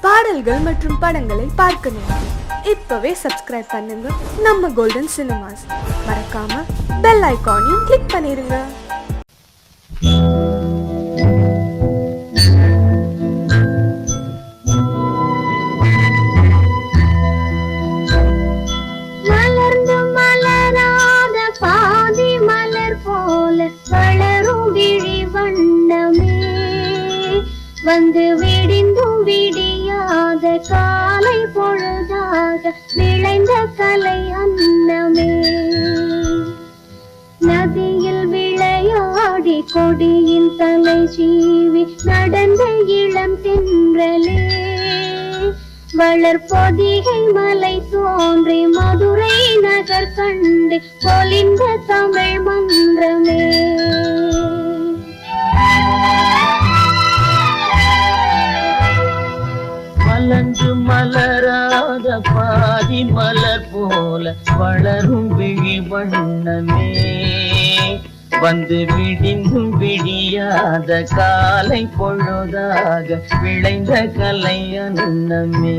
பாடல்கள் மற்றும் படங்களை பார்க்கணும். இப்பவே சப்ஸ்கிரைப் பண்ணுங்க நம்ம கோல்டன் சினிமாஸ். மறக்காம பெல் ஐகானையும் கிளிக் பண்ணிருங்க. வந்து விடிந்தும் விடியாத காலை பொழுதாக விளைந்த கலை அன்னமே. நதியில் விளையாடி கொடியின் தலை சீவி நடந்த இளம் தென்றலே. வளர்பொதிகை மலை தோன்றி மதுரை நகர் கண்டு பொலிந்த தமிழ் மன்றமே. மலர்ந்து மலராத பாதி மலர் போல வளரும் விழி வண்ணமே. வந்து விடிந்தும் விடியாத காலை பொழுதாக விளைந்த கலை அன்னமே.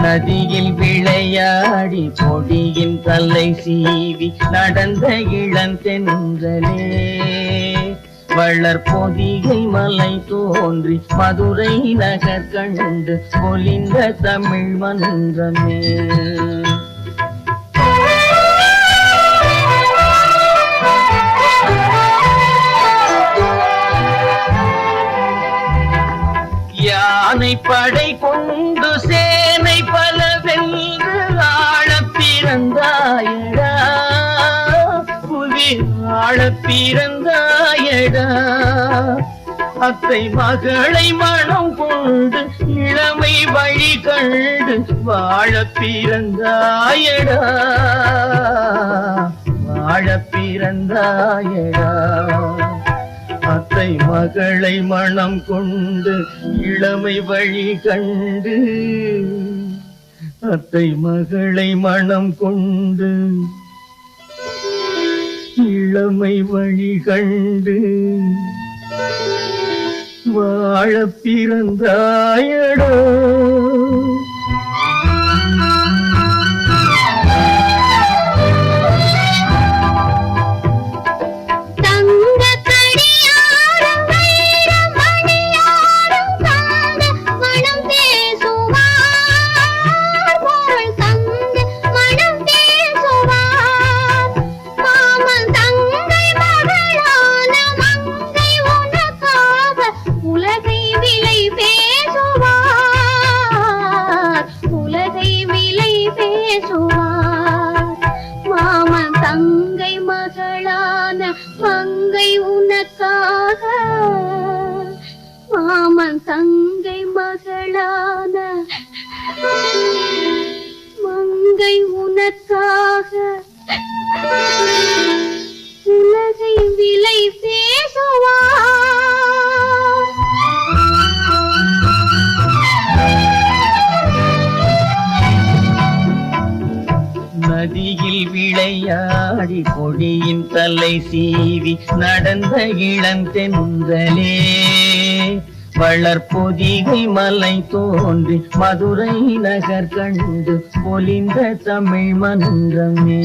நதியில் விளையாடி பொடியின் தலை சீவி நடந்த இளந்தென்றலே. வளர்பொதிகை மலை தோன்றி மதுரை நகர் கண்டு பொலிந்த தமிழ் மன்றமே. யானை படை கொண்டு சேனை பல வென்று ஆள பிறந்தாயடா. புவி ஆள பிறந்தாயடா. அத்தை மகளை மனம் கொண்டு இளமை வழி கண்டு வாழ பிறந்தாயடா. வாழ பிறந்தாயடா. அத்தை மகளை மனம் கொண்டு இளமை வழி கண்டு. அத்தை மகளை மனம் கொண்டு இளமை வழி கண்டு வாழ பிறந்தாயடா. தங்கை மகளான மங்கை உனக்காக. மாமன் தங்கை மகளான மங்கை உனக்காக உலகை விலை பேசுவார். நதியில் விளையாடி கொடியின் தலை சீவி நடந்த இளந்தென்றலே. வளர்பொதிகை மலை தோன்றி மதுரை நகர் கண்டு பொலிந்த தமிழ் மன்றமே.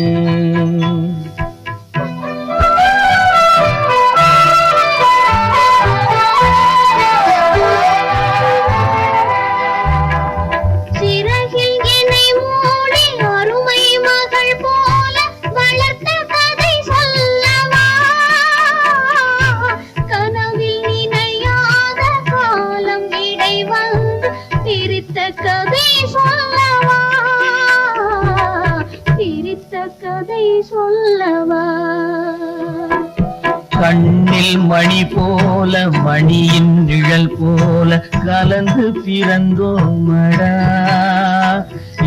கதை சொல்லவா. கண்ணில் மணி போல மணியின் நிழல் போல கலந்து பிறந்தோமடா.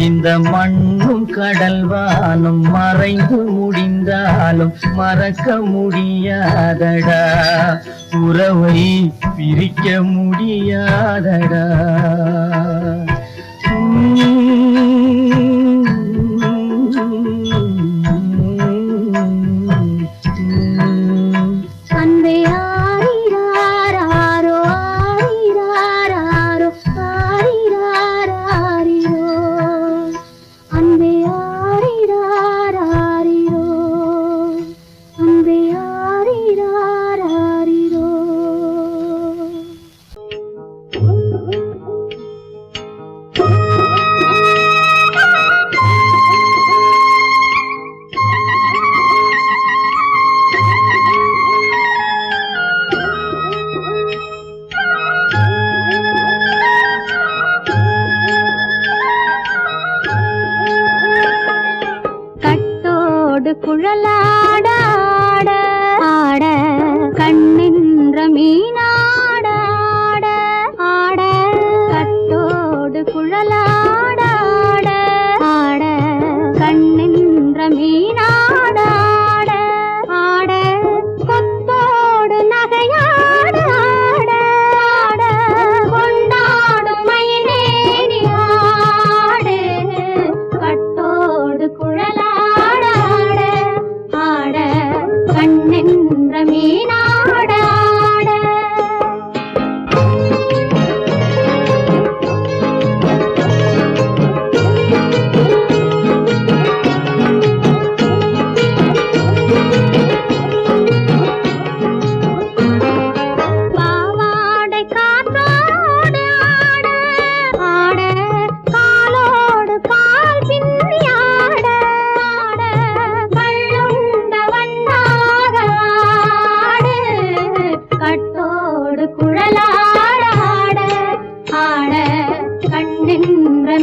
இந்த மண்ணும் கடல் வானும் மறைந்து முடிந்தாலும் மறக்க முடியாதடா. உறவை பிரிக்க முடியாதடா.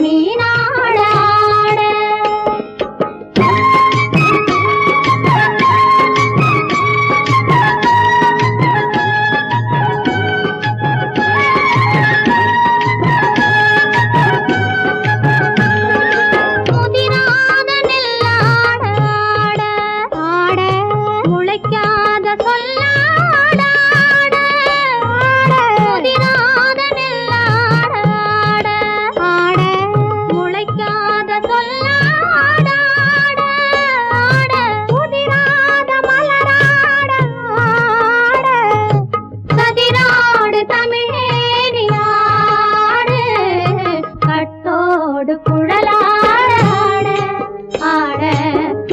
மீனாட முதிராத நெல்லாட ஆட முளைக்காத சொல்லாட முதிராத நெல்லாட ஆட முளைக்காத சொல்லாட முதிராத மலராட கதிராடு தமிழேனியாடு கட்டோடு குழலாட ஆட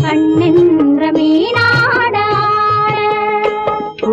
கண்ணின்ற மீனாட ஓ,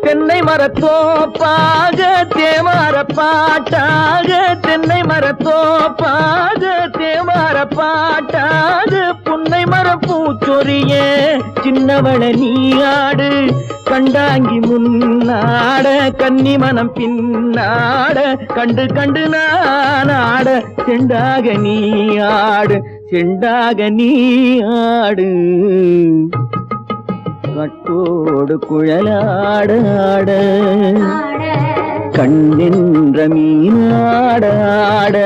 தென்னை மரத்தோப்பாக தேமார பாட்டாக தென்னை மரத்தோப்பாக தேமார பாட்டாக புன்னை மரம் பூச்சொரிய சின்னவள நீயாடு கண்டாங்கி முன்னாட கன்னி மனம் பின்னாட கண்டு கண்டு நானாட செண்டாக நீயாடு செண்டாக நீயாடு கட்டோடு குழலாடாட கண்ணின்ற மீனாடாட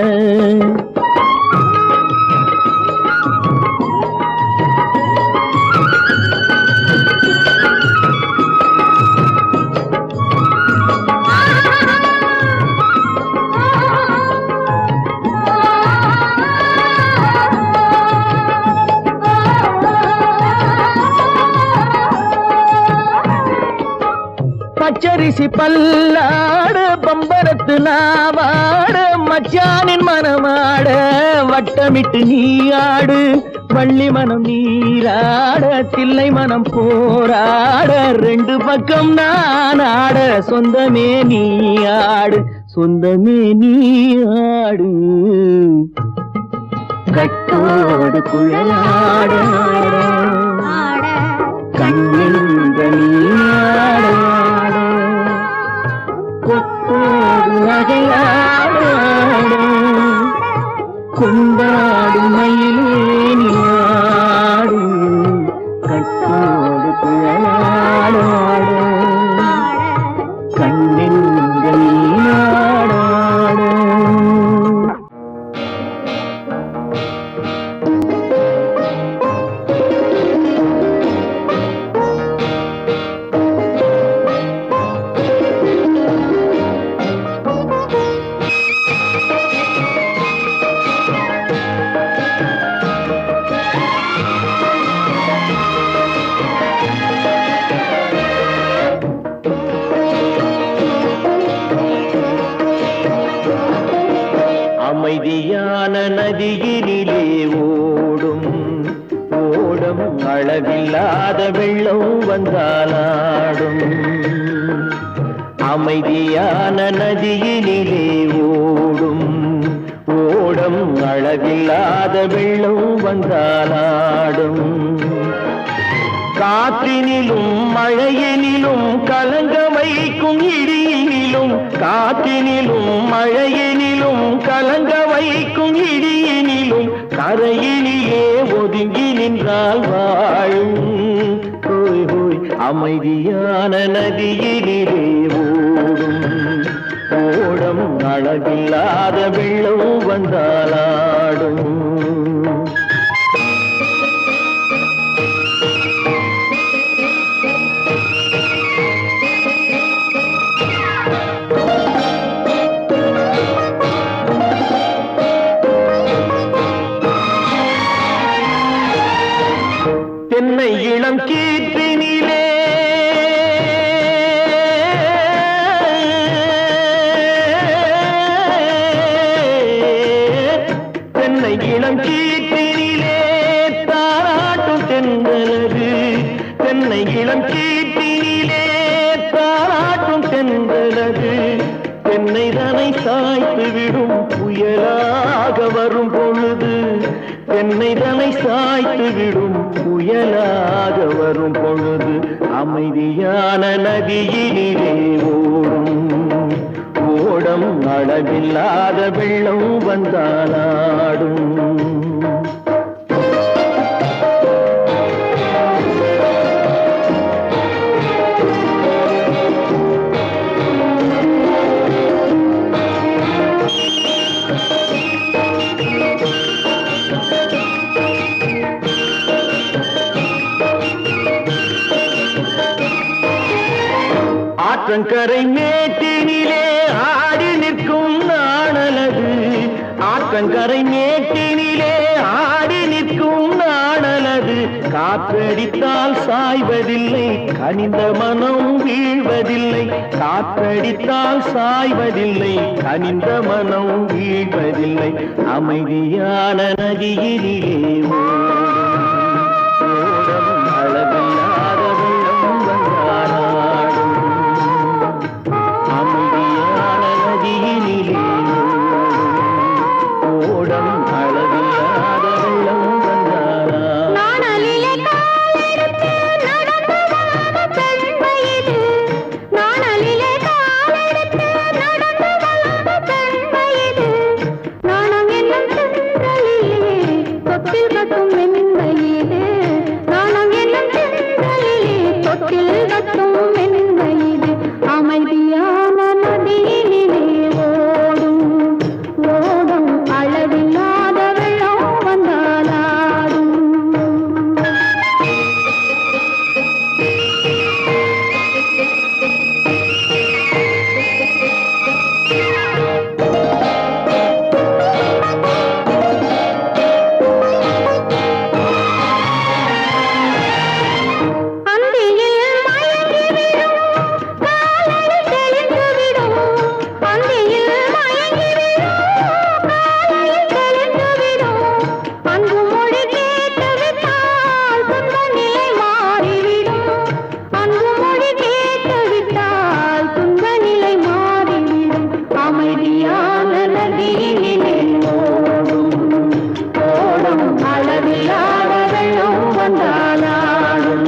பச்சரிசி பல்லாட பம்பரத்து நாவாட மச்சானின் மனமாட வட்டமிட்டு நீயாடு வள்ளி மனம் நீராட தில்லை மனம் போராட ரெண்டு பக்கம் நானாட சொந்தமே நீயாடு சொந்தமே நீயாடு கட்டோடு குழலாட கண்ணின்ற நீயாட கொத்தோடு நகையாட கொண்டாடு மயிலேனியாடு கட்டோடு குழலாட கண்ணின்ற நீயாட அமைதியான நதியினிலே ஓடும் ஓடும் அளவில்லாத வெள்ளம் வந்தாலாடும் அமைதியான நதியினிலே ஓடும் ஓடும் அளவில்லாத வெள்ளம் வந்தாலாடும் காற்றினிலும் மழையினிலும் கலங்க வைக்கும் இடியினிலும் காற்றினிலும் மழையினிலும் கலங்க வைக்கும் இடியினிலும் கரையினிலே ஒதுங்கி நின்றால் வாழும் ஹோய் ஹோய் அமைதியான நதியினிலே ஓடும் ஓடம் அளவில்லாத வெள்ளம் வந்தாலாடும் தென்னை இளம் கீற்றினிலே தென்னை இளம் கீற்றினிலே தாராட்டும் தென்றலது தென்னை இளம் கீற்றினிலே தென்னைதனை சாய்த்து விடும் புயலாக வரும் பொழுது தென்னைதனை சாய்த்து விடும் புயலாக வரும் பொழுது அமைதியான நதியினிலே ஓடும் ஓடம் அளவில்லாத வெள்ளம் வந்தாலாடும். ஆற்றங்கரை மேட்டினிலே ஆடி நிற்கும் நாணலது ஆற்றங்கரை மேட்டினிலே ஆடி நிற்கும் நாணலது காற்றடித்தால் சாய்வதில்லை கனிந்த மனம் வீழ்வதில்லை காற்றடித்தால் சாய்வதில்லை கனிந்த மனம் வீழ்வதில்லை அமைதியான நதியினிலே ஓடும் அளவில்லாத வெள்ளம் வந்தாலாடும். அமைதியான நதியினிலே ஓடும் அளவில்லாத வெள்ளம் வந்தாலாடும். நாணலிலே காலெடுத்து நடந்து வளர்ந்த பெண்மையிது நாணலிலே காலெடுத்து நடந்து வளர்ந்த பெண்மையிது நாணம் என்னும் சென்றலிலே தொட்டில் கட்டும் மென்மையிது நாணம் என்னும் சென்றலிலே தொட்டில் கட்டும் மென்மையிது அமைதியான நதியினிலே ஓடும் ஓடும் அளவில்லாத வெள்ளம் வந்தாலாடும். அந்தியில் மயங்கிவிடும் காலையில் தெளிந்துவிடும் அந்தியில் மயங்கிவிடும் காலையில் தெளிந்துவிடும் அன்பு மொழி கேட்டுவிட்டால் துன்ப நிலை மாறிவிடும் அன்பு மொழி கேட்டுவிட்டால் துன்ப நிலை மாறிவிடும் அமைதியான நதியினிலே ஓடும் ஓடும் அளவில்லாத வெள்ளம் வந்தாலாடும்.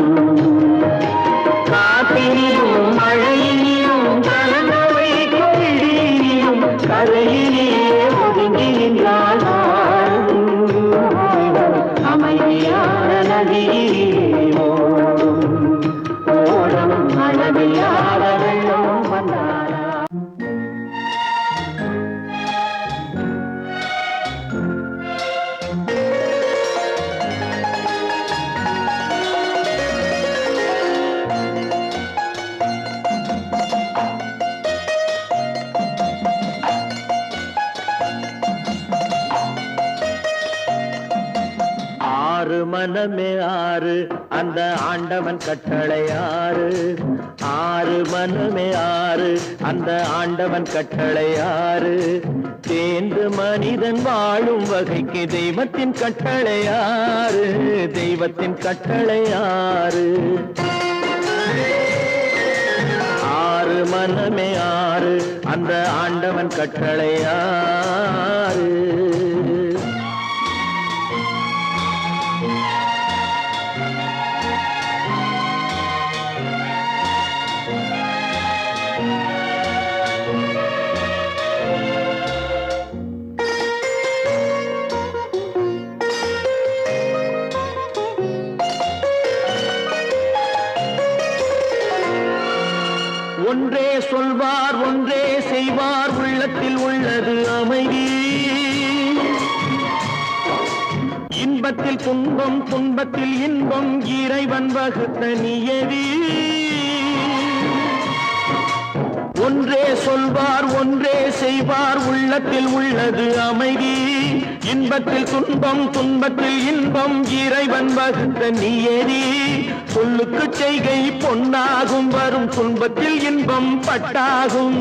காற்றினிலும் மழையினிலும் கலங்க வைக்கும் இடியினிலும் கரையிலே ஒதுங்கி நின்றால் அமைதியான நதியிலே ஓடும் ஓடும் அளவில்லாத வெள்ளம் வந்தாலாடும். ஆறு மனமே ஆறு அந்த ஆண்டவன் கட்டளை ஆறு ஆறு மனமே ஆறு அந்த ஆண்டவன் கட்டளை ஆறு தேர்ந்து மனிதன் வாழும் வகைக்கு தெய்வத்தின் கட்டளை ஆறு தெய்வத்தின் கட்டளை ஆறு ஆறு மனமே ஆறு அந்த ஆண்டவன் கட்டளை ஆறு ஒன்றே சொல்வார் ஒன்றே செய்வார் உள்ளத்தில் உள்ளது அமைதி இன்பத்தில் துன்பம் துன்பத்தில் இன்பம் இறைவன் வகுத்த நியதி ஒன்றே சொல்வார் ஒன்றே செய்வார் உள்ளத்தில் உள்ளது அமைதி இன்பத்தில் துன்பம் துன்பத்தில் இன்பம் இறைவன் வகுத்த நியதி சொல்லுக்கு செய்கை பொன்னாகும் வரும் துன்பத்தில் இன்பம் பட்டாகும்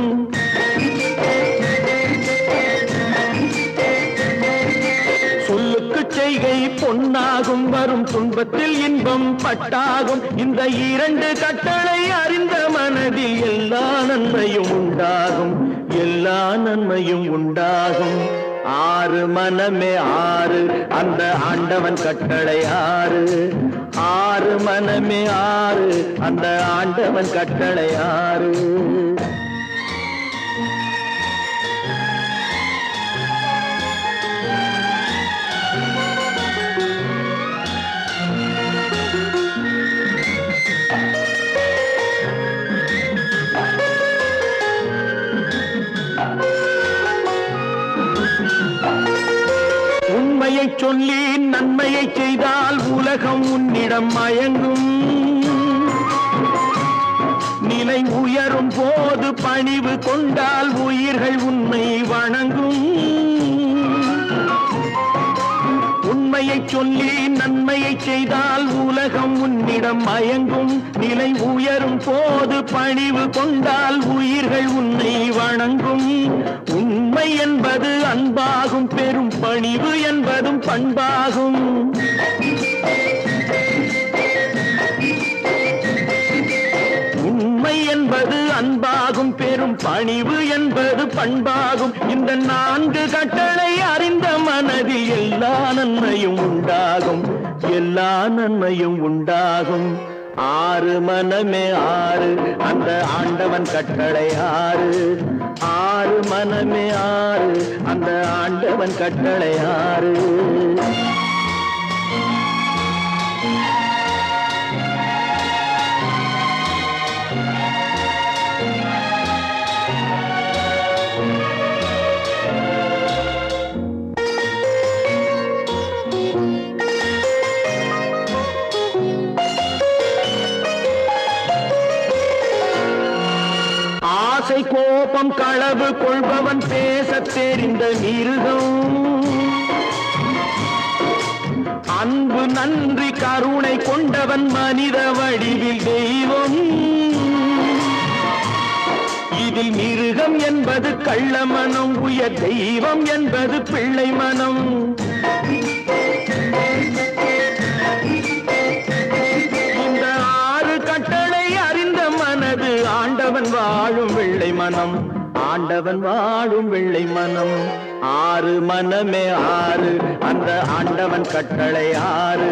சொல்லுக்கு செய்கை பொன்னாகும் வரும் துன்பத்தில் இன்பம் பட்டாகும் இந்த இரண்டு கட்டளை அறிந்த மனதில் எல்லா நன்மையும் உண்டாகும் எல்லா நன்மையும் உண்டாகும். ஆறு மனமே ஆறு, அந்த ஆண்டவன் கட்டளை ஆறு. ஆறு மனமே ஆறு, அந்த ஆண்டவன் கட்டளை ஆறு. உண்மையை சொல்லி நன்மையை செய்தால் உலகம் உன்னிடம் மயங்கும். நிலை உயரும் போது பணிவு கொண்டால் உயிர்கள் உன்னை வணங்கும். உண்மையை சொல்லி நன்மையை செய்தால் உலகம் உன்னிடம் மயங்கும். நிலை உயரும் போது பணிவு கொண்டால் உயிர்கள் உன்னை வணங்கும். உண்மை என்பது அன்பாகும், பெரும் பணிவு என்பதும் பண்பாகும். உண்மை என்பது அன்பாகும், பெரும் பணிவு என்பது பண்பாகும். இந்த 4 கட்டளை அறிந்த மனதில் எல்லா நன்மையும் உண்டாகும். எல்லா நன்மையும் உண்டாகும். ஆறு மனமே ஆறு, அந்த ஆண்டவன் கட்டளை ஆறு. ஆறு மனமே ஆறு, அந்த ஆண்டவன் கட்டளை ஆறு. ஆசை கோபம் களவு கொள்பவன் பேசத் தெரிந்த மிருகம். அன்பு நன்றி கருணை கொண்டவன் மனித வடிவில் தெய்வம். இதில் மிருகம் என்பது கள்ள மனம், உயர் தெய்வம் என்பது பிள்ளை மனம். இந்த 6 கட்டளை அறிந்த மனது ஆண்டவன் வாழும் வெள்ளை மனம். ஆண்டவன் வாழும் வெள்ளை மனம். ஆறு மனமே ஆறு, அந்த ஆண்டவன் கட்டளை ஆறு.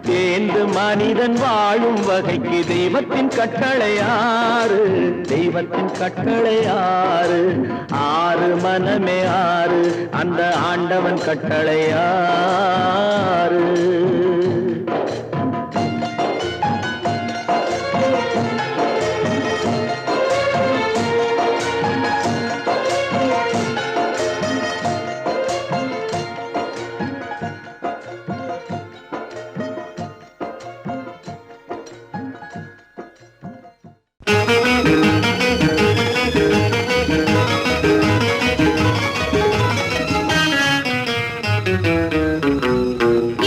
தேர்ந்து மனிதன் வாழும் வகைக்கு தெய்வத்தின் கட்டளை ஆறு. தெய்வத்தின் கட்டளை ஆறு. ஆறு மனமே ஆறு, அந்த ஆண்டவன் கட்டளை ஆறு.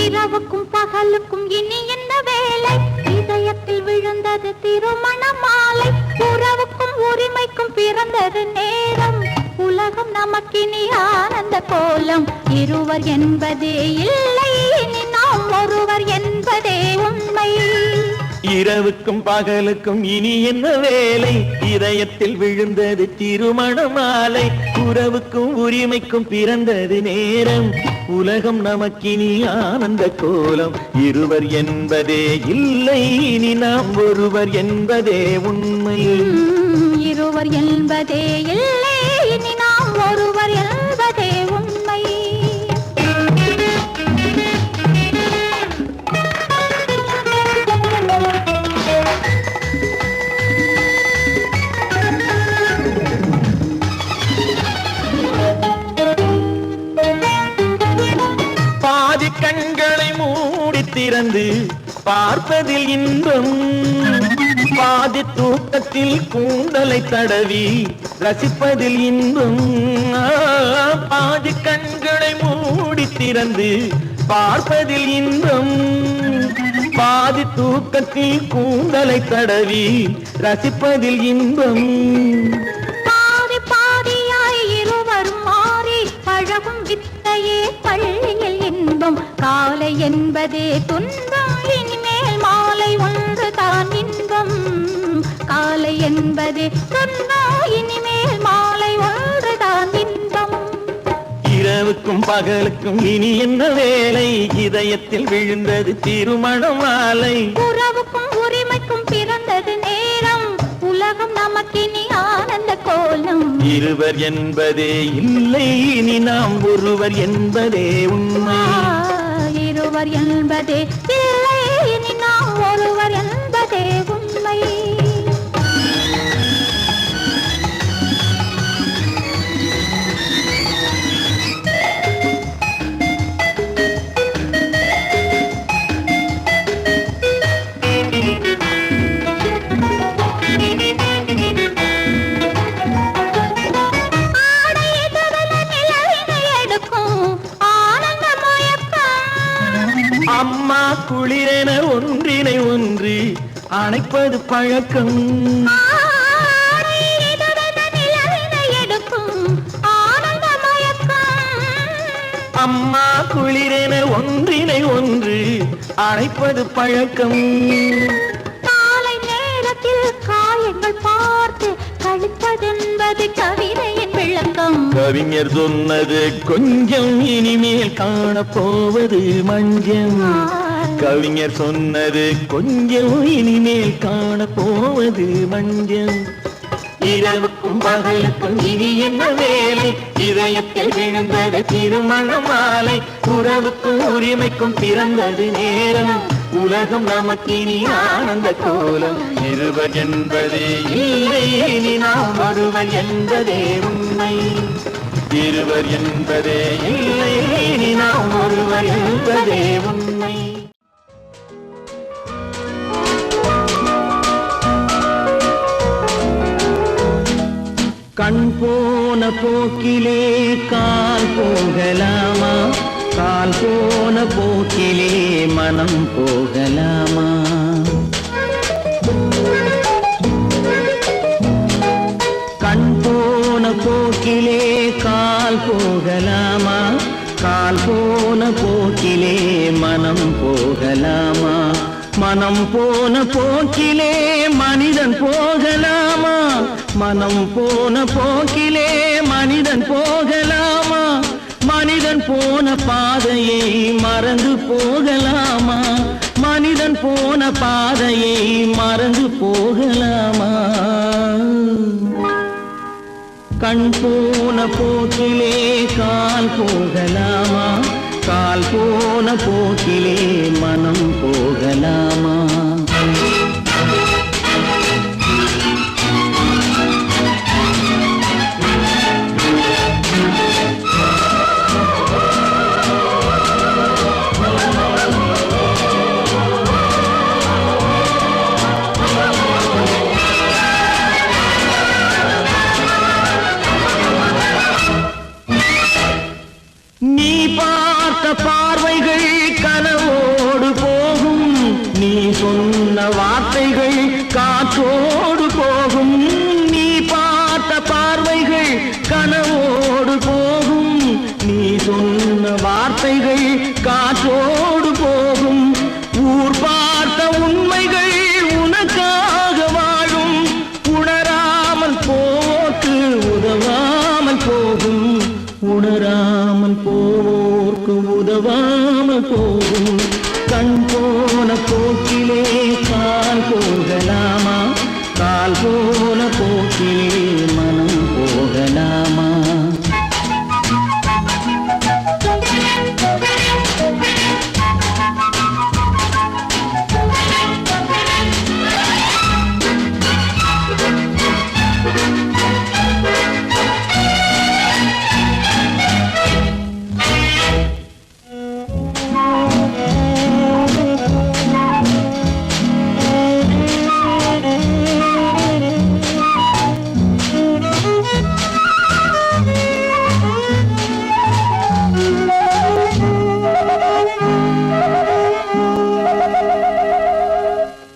இரவுக்கும் பகலுக்கும் இனி என்ன வேலை? இதயத்தில் விழுந்தது திருமண மாலை. உறவுக்கும் உரிமைக்கும் பிறந்தது நேரம். உலகம் நமக்கினி ஆனந்த கோலம். இருவர் என்பதே இல்லை, இனி நாம் ஒருவர் என்பதே உண்மை. இரவுக்கும் பகலுக்கும் இனி என்ன வேலை? இதயத்தில் விழுந்தது திருமண மாலை. உறவுக்கும் உரிமைக்கும் பிறந்தது நேரம். உலகம் நமக்கினி ஆனந்த கோலம். இருவர் என்பதே இல்லை, இனி நாம் ஒருவர் என்பதே உண்மை. இருவர் என்பதே இல்லை, இனி நாம் ஒருவர் என்பதே உண்மை. பாதி கண்களை மூடி திறந்து பார்ப்பதில் இன்பம். பாதி தூக்கத்தில் கூந்தலை தடவி ரசிப்பதில் இன்பம். பாதி கண்களை மூடி திறந்து பார்ப்பதில் இன்பம். பாதி தூக்கத்தில் கூந்தலை தடவி ரசிப்பதில் இன்பம். பாதி பாதியாய் இருவரும் மாறி பழகும் வித்தையே பள்ளியில் இன்பம். காலை என்பதே துன்பம், இனிமேல் மாலை ஒன்று தான் இன்பம். காலை என்பதே துன்பம், இனிமேல் மாலை ஒன்று பகலுக்கும் இனி என்ன வேலை இதயத்தில் விழுந்தது திருமண மாலை உறவுக்கும் உரிமைக்கும் பிறந்தது நேரம் உலகம் நமக்கினி ஆனந்த கோலம் இருவர் என்பதே இல்லை இனி நாம் ஒருவர் என்பதே உண்மை இருவர் என்பதே இல்லை இனி நாம் ஒருவர் என்பதே உண்மை அம்மா குளிரென ஒன்றினை ஒன்று அணைப்பது பழக்கம் அம்மா குளிரென ஒன்றினை ஒன்று அணைப்பது பழக்கம் காலை நேரத்தில் காயங்கள் பார்த்து கழிப்பதென்பது கவிதையின் விளக்கம் கவிஞர் சொன்னது கொஞ்சம் இனிமேல் காணப்போவது மஞ்சள் கவிஞர் சொன்னது கொஞ்சம் இனிமேல் காணப்போவது மஞ்சள் இரவுக்கும் பகலுக்கும் இனி என்ன வேலை இதயத்தில் விழுந்தது திருமண மாலை உறவுக்கும் உரிமைக்கும் பிறந்தது நேரம் உலகம் நமக்கினி ஆனந்த கோலம் இருவர் என்பதே இல்லை இனி நாம் ஒருவர் என்பதே உண்மை இருவர் என்பதே இல்லை இனி நாம் ஒருவர் என்பதே உண்மை கண் போன போக்கிலே கால் போகலாமா கால் போன போக்கிலே மனம் போகலாமா கண் போன போக்கிலே கால் போகலாமா கால் போன போக்கிலே மனம் போகலாமா மனம் போன போக்கிலே மனிதன் போகலாமா மனம் போன போக்கிலே மனிதன் போகலாமா மனிதன் போன பாதையை மறந்து போகலாமா மனிதன் போன பாதையை மறந்து போகலாமா கண் போன போக்கிலே கால் போகலாமா கால் போன போக்கிலே மனம் போகலாமா நீ பார்த்த பார்வைகள் கனவோடு போகும் நீ சொன்ன வார்த்தைகள் காற்றோடு போகும் நீ பார்த்த பார்வைகள் கனவோடு போகும் நீ சொன்ன வார்த்தைகள் காற்றோடு போகும் ஊர் பார்த்த உண்மைகள் உனக்காக வாழும் உணராமல் போக்கு உதவாமல் போகும் உணராமல் போவோர்க்கு உதவாமல் போகும் கண் போன போக்கிலே கால் போகலாமா கால் போன போக்கிலே மனம் போகலாமா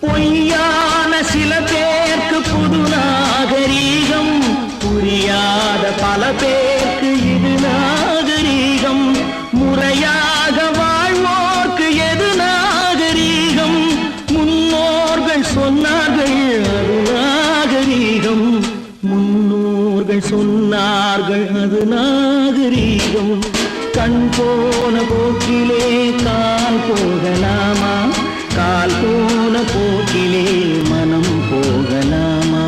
பொய்யான சில பேருக்கு புது நாகரீகம் புரியாத பல பேருக்கு இது நாகரீகம் முறையாக வாழ்வோர்க்கு எது நாகரீகம் முன்னோர்கள் சொன்னார்கள் அது நாகரீகம் முன்னோர்கள் சொன்னார்கள் அது நாகரீகம் கண் போன போக்கிலே கால் போகலாமா, கால் போன போக்கிலே மனம் போகலாமா?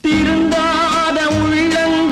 திருந்தாத உள்ளங்கள்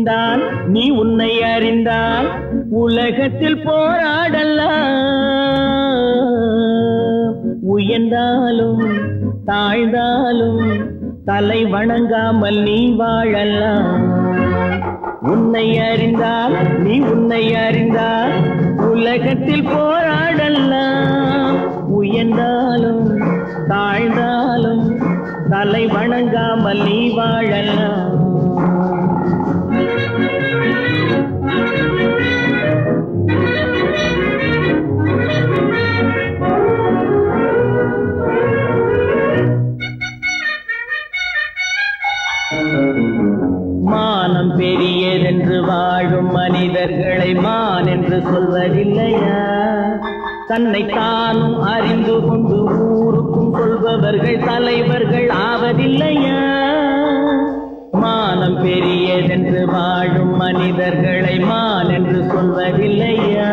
அறிந்தால் நீ உன்னை அறிந்தால் உலகத்தில் போராடலாம். உயர்ந்தாலும் தாழ்ந்தாலும் தலை வணங்காமல் நீ வாழலாம். உன்னை அறிந்தால் நீ உன்னை அறிந்தால் உலகத்தில் போராடலாம். உயர்ந்தாலும் தாழ்ந்தாலும் தலை வணங்காமல் நீ வாழலாம். மானம் பெரியதென்று வாழும் மனிதர்களை மான் என்று சொல்வதில்லையா? தன்னை தானும் அறிந்து கொண்டு ஊருக்கும் சொல்பவர்கள் தலைவர்கள் ஆவதில்லையா? மானம் பெரியதென்று வாழும் மனிதர்களை மான் என்று சொல்வதில்லையா?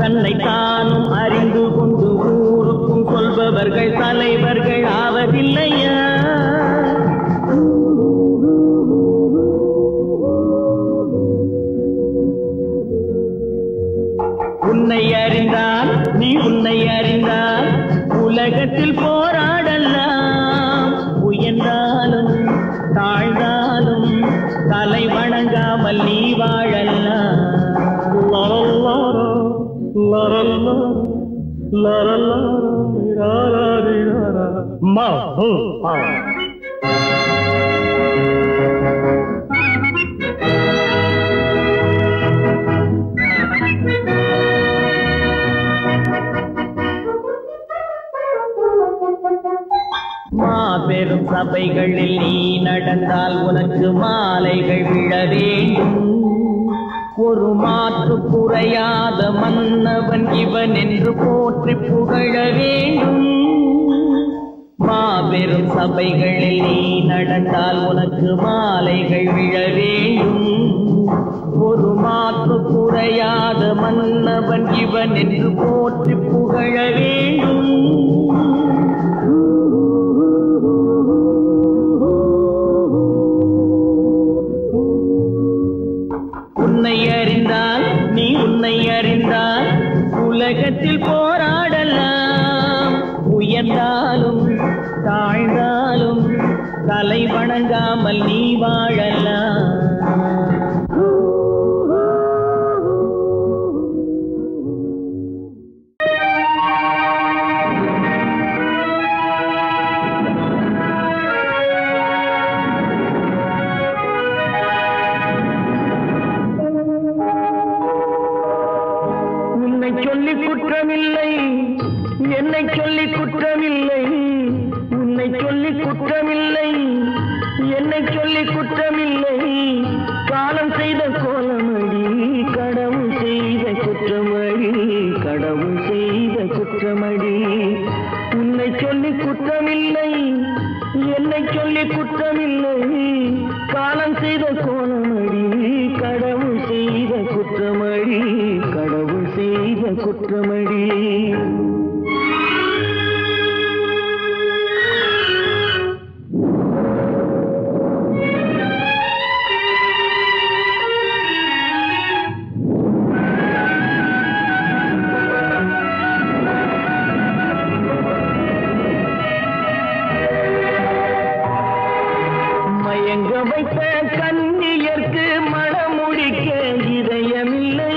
தன்னை தானும் அறிந்து கொண்டு ஊருக்கும் சொல்பவர்கள் தலைவர்கள் ஆவதில்லையா? உன்னை அறிந்தால் நீ உன்னை அறிந்தால் உலகத்தில் போராடலாம். உயர்ந்தாலும் தாழ்ந்தாலும் தலை வணங்காமல் நீ வாழலாம். மாபெரும் சபைகளில் நீ நடந்தால் உனக்கு மாலைகள் விழ வேண்டும். ஒரு மாற்று குறையாத மன்னவன் இவன் என்று போற்றி புகழ வேண்டும். மாபெரும் சபைகளில் நீ நடந்தால் உனக்கு மாலைகள் விழ வேண்டும். ஒரு மாற்று குறையாத மன்னவன் இவன் என்று போற்றி புகழ வேண்டும். உன்னை அறிந்தால் நீ உன்னை அறிந்தால் உலகத்தில் போராடலாம். உயர்ந்தாலும் தாழ்ந்தாலும் தலை வணங்காமல் நீ வாழலாம். சொல்லி குற்றமில்லை, என்னை சொல்லி குற்றமில்லை. உன்னை சொல்லி குற்றமில்லை, என்னை சொல்லி குற்றமில்லை. காலம் செய்த கோலமடி, கடவுள் செய்த குற்றமடி, கடவுள் செய்த குற்றமடி. உன்னை சொல்லி குற்றமில்லை, என்னை சொல்லி குற்றமில்லை. காலம் செய்த கோலமடி, கடவுள் செய்த குற்றமடி, கடவுள் செய்த குற்றமடி. மயங்க வைத்த கன்னியர்க்கு மணமுடிக்க இதயமில்லை.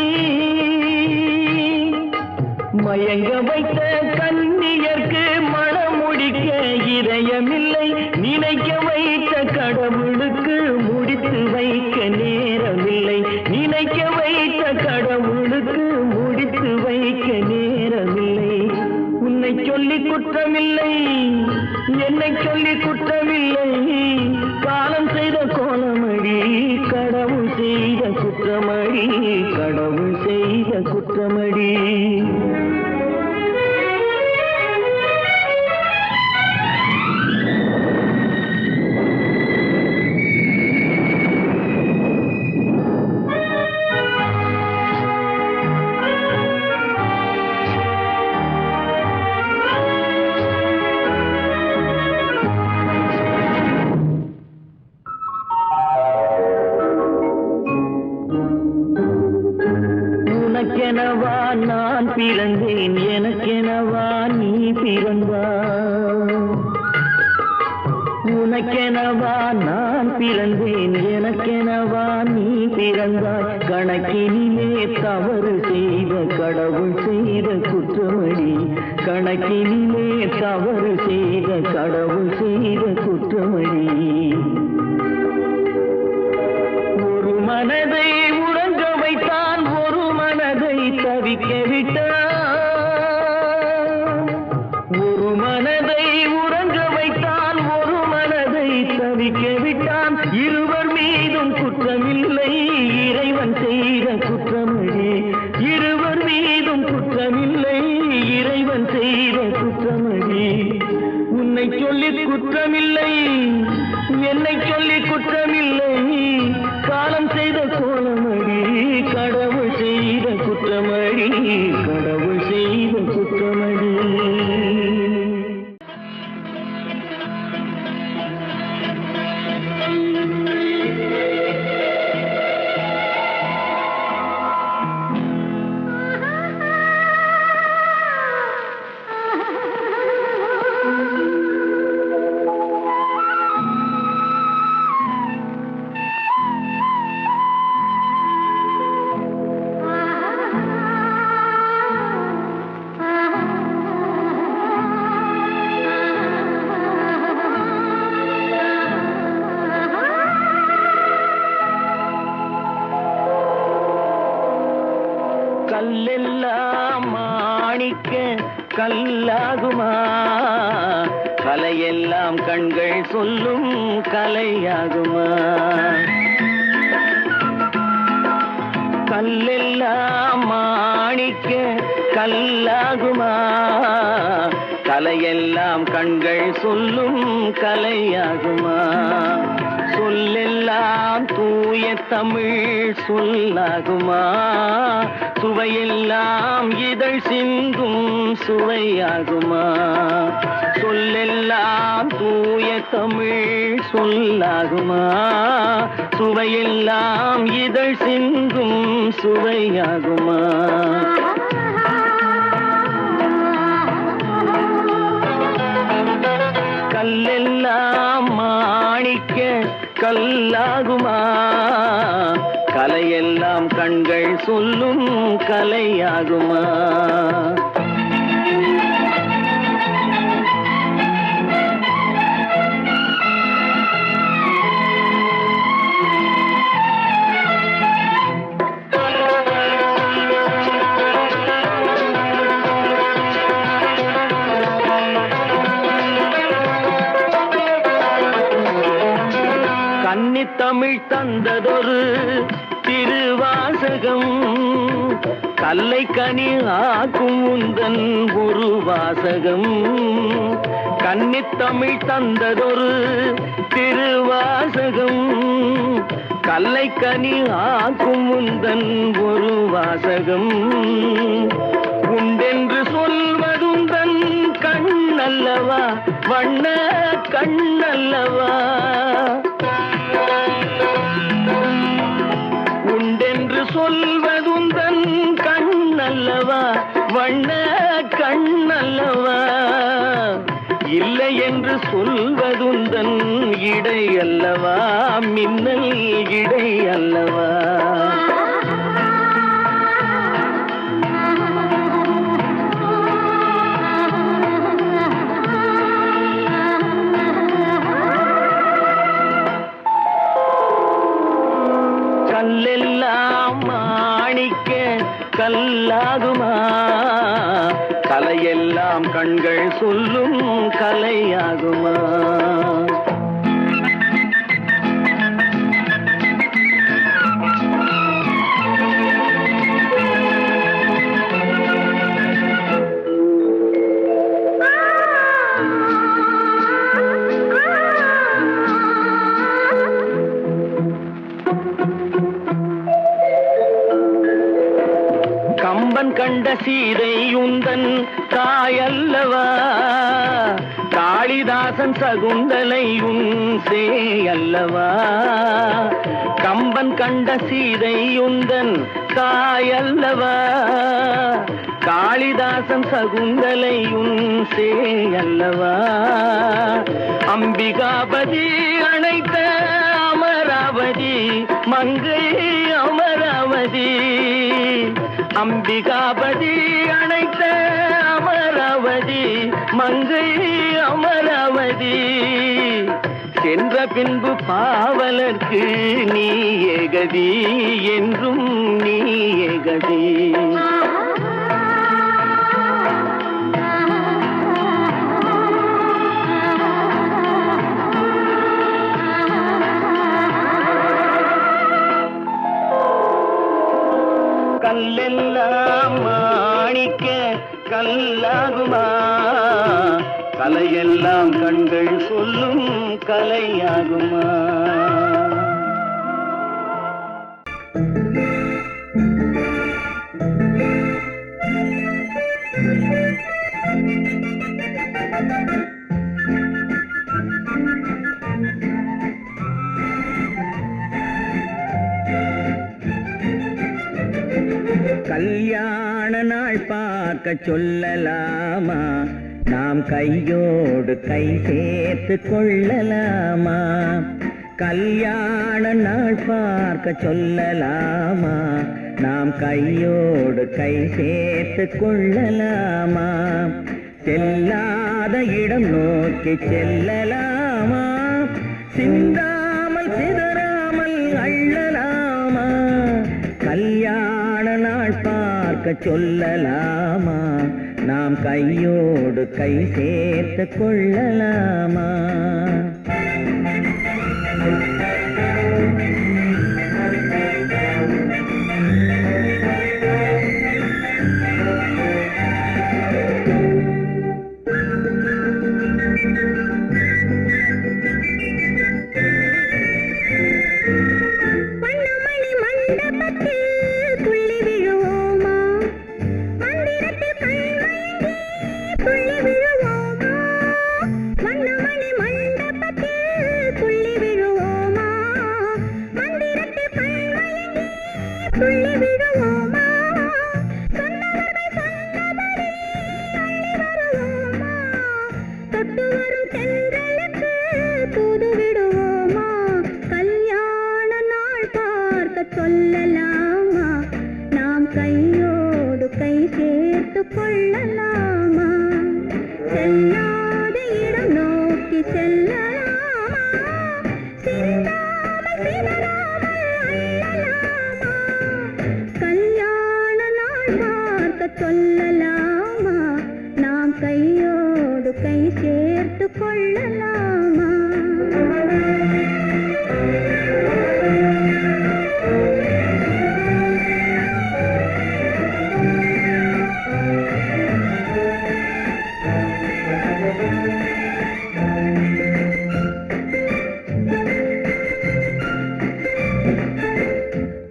மயங்க வைத்த கன்னியர்க்கு மணமுடிக்க இதயமில்லை. நினைக்க வைத்த கடவுளுக்கு முடித்து வைக்க நேரமில்லை. நினைக்க வைத்த கடவுளுக்கு முடித்து வைக்க நேரமில்லை. உன்னை சொல்லி குற்றமில்லை, என்னை சொல்லி குற்றமில்லை. காலம் செய்த கோலமடி, கடவுள் செய்த குற்றமடி, கடவுள் செய்த குற்றமடி. உனக்கெனவா நான் பிறந்தேன், எனக்கெனவா நீ பிறந்தாய். கணக்கினிலே தவறு செய்த கடவுள் செய்த குற்றமடி, கணக்கினிலே தவறு செய்த கடவுள் செய்த குற்றமடி. ஒரு மனதை உறங்க வைத்தான், ஒரு மனதை தவிக்க விட்டான். ஒரு மனதை உறங்க வைத்தான், ஒரு மனதை தவிக்க விட்டான். இருவர் மீதும் குற்றமில்லை, இறைவன் செய்த குற்றமடி. இருவர் மீதும் குற்றமில்லை, இறைவன் செய்த குற்றமடி. உன்னை சொல்லி குற்றமில்லை, என்னை சொல்லி குற்றமில்லை, காலம் செய்த கோலமடி. கடவுள் செய்த குற்றமடி, கடவுள் செய்த குற்றமடி. கல்லெல்லாம் மாணிக்க கல்லாகுமா, கலையெல்லாம் கண்கள் சொல்லும் கலையாகுமா. கல்லெல்லாம் மாணிக்க கல்லாகுமா, கலையெல்லாம் கண்கள் சொல்லும் கலையாகுமா. சொல்லெல்லாம் தூய தமிழ் சொல்லாகுமா, சுவையெல்லாம் இதழ் சிந்தும் சுவையாகுமா. சொல்லெல்லாம் தூய தமிழ் சொல்லாகுமா, சுவையெல்லாம் இதழ் சிந்தும் சுவையாகுமா. கல்லெல்லாம் மாணிக்க கல்லாகுமா, கலையெல்லாம் கண்கள் சொல்லும் கலையாகுமா. தமிழ் தந்ததொரு திருவாசகம், கல்லை கனி ஆக்கும் உந்தன் ஒரு வாசகம். கன்னித்தமிழ் தந்ததொரு திருவாசகம், கல்லை கனி ஆக்கும் உந்தன் ஒரு வாசகம். உண்டென்று சொல்வதுந்தன் கண்ணல்லவா, வண்ண கண்ணல்லவா. உண்டென்று சொல்வதுந்தன் கண்ணல்லவா, வண்ண கண்ணல்லவா. இல்லை என்று சொல்வதுந்தன் இடை அல்லவா, மின்னல் இடை அல்லவா. கல்லெல்லாம் மாணிக்க கல்லாகுமா, கலையெல்லாம் கண்கள் சொல்லும் கலையாகுமா. கம்பன் கண்ட சீதை உந்தன் தாயல்லவா, காளிதாசன் சகுந்தலை உன் சேயல்லவா. கம்பன் கண்ட சீதை உந்தன் தாயல்லவா, காளிதாசன் சகுந்தலை உன் சேய் அல்லவா, அம்பிகாபதி அழைத்த அமராவதி மங்கை அமராவதி, அம்பிகாபதி அழைத்த அமராவதி மங்கை அமராவதி, சென்ற பின்பு பாவலர்க்கு நீ ஏகதி என்றும் நீ ஏகதி. கல்லெல்லாம் மாணிக்க கல்லாகுமா, கலையெல்லாம் கண்கள் சொல்லும் கலையாகுமா. கல்யாண நாள் பார்க்க சொல்லலாமா, நாம் கையோடு கை சேர்த்து கொள்ளலாமா. கல்யாண நாள் பார்க்க சொல்லலாமா, நாம் கையோடு கை சேர்த்து கொள்ளலாமா. செல்லாத இடம் நோக்கி செல்லலாமா, சிந்தாமல் சிதறாமல் அள்ளலாமா. கல்யாண நாள் பார்க்க சொல்லலாமா, நாம் கையோடு கை சேர்த்து கொள்ளலாமா. சொல்லலாமா, நாம் கையோடு கை சேர்த்து கொள்ளலாமா. செல்லாத இடம் நோக்கி செல்லலாமா, சிந்தாமல் சிதறாமல் அள்ளலாமா. கல்யாண நாள் பார்க்க சொல்லலாமா, நாம் கையோடு கை சேர்த்து கொள்ளலாமா.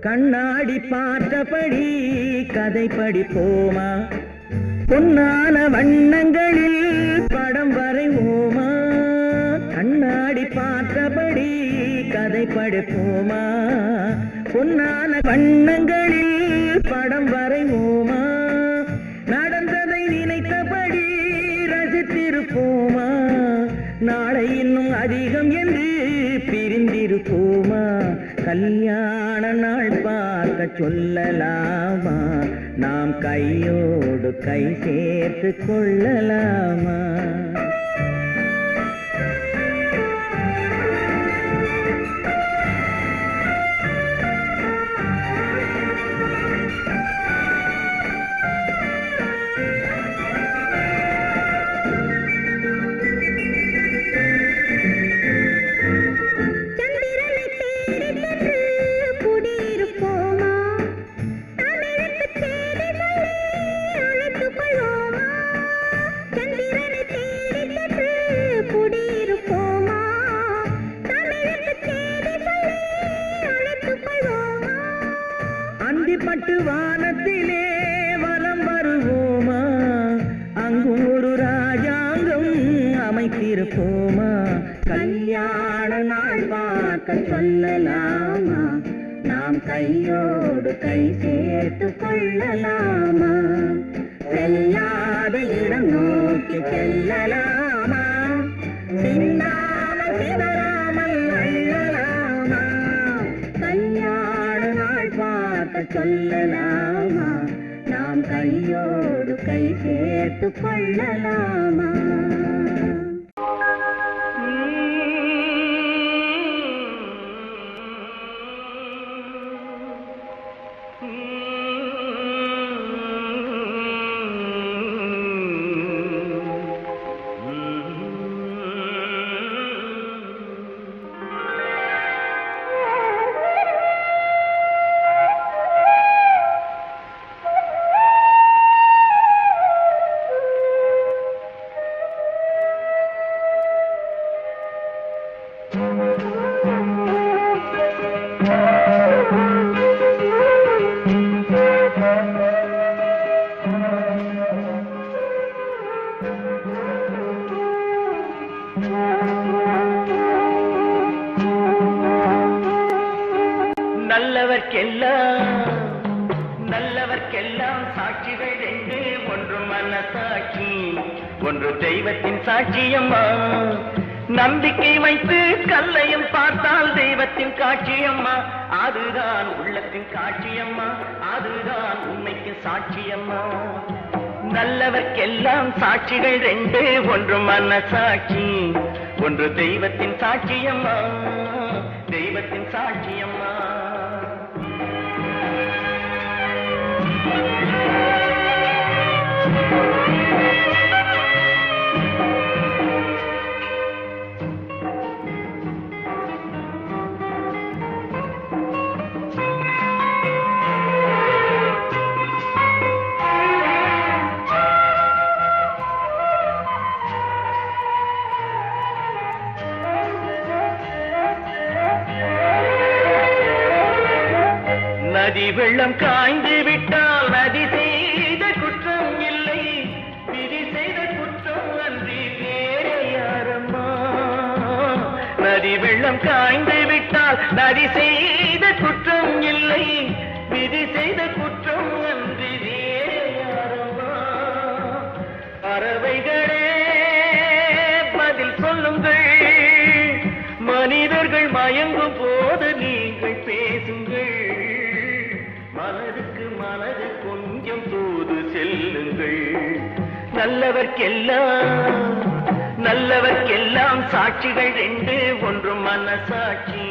கண்ணாடி பார்த்தபடி கதை படிப்போமா, பொன்னான வண்ணங்களில் படம் வரைவோமா. கண்ணாடி பார்த்தபடி கதை படிப்போமா, பொன்னான வண்ணங்களில் படம் வரைவோமா. நடந்ததை நினைத்தபடி ரசித்திருப்போமா, நாளை இன்னும் அதிகம் என்று பிரிந்திருப்போமா. கல்யாண நாள் பார்க்க சொல்லலாமா, நாம் கையோடு கை சேர்த்து கொள்ளலாமா. பட்டு வானத்திலே வலம் வருவோமா, அங்கு ஒரு ராஜாங்கம் அமைத்திருப்போமா. கல்யாண நாள் பார்க்க சொல்லலாமா, நாம் கையோடு கை சேர்த்து கொள்ளலாமா. செல்லாத இடம் நோக்கி செல்லலாமா சிந்தாமல் சிதறாமல் அள்ளலாமா கல்யாண நாள் பார்க்க சொல்லலாமா நாம் கையோடு கை சேர்த்து கொள்ளலாமா நல்லவர்க்கெல்லாம் சாட்சிகள் ரெண்டு ஒன்று மனசாட்சி ஒன்று தெய்வத்தின் சாட்சியம்மா நம்பிக்கை வைத்து கல்லையும் பார்த்தால் தெய்வத்தின் காட்சியம்மா அதுதான் உள்ளத்தின் காட்சியம்மா அதுதான் உண்மைக்கு சாட்சியம்மா நல்லவர்க்கெல்லாம் சாட்சிகள் ரெண்டு ஒன்று மனசாட்சி ஒன்று தெய்வத்தின் சாட்சியம்மா தெய்வத்தின் சாட்சியம்மா நதி வெள்ளம் காய்ந்து விட்டால் நதி செய்த குற்றம் இல்லை விதி செய்த குற்றம் அன்றி வேறு யாரம்மா நதி வெள்ளம் காய்ந்து விட்டால் நதி செய்த குற்றம் இல்லை விதி செய்த குற்றம் அன்றி வேறு யாரம்மா பறவைகளே பதில் சொல்லுங்கள் மனிதர்கள் மயங்கும் போது நீங்கள் பேசுங்கள் மனதுக்கு மனது கொஞ்சம் தூது செல்லுங்கள் நல்லவர்க்கெல்லாம் சாட்சிகள் ரெண்டு ஒன்று மனசாட்சி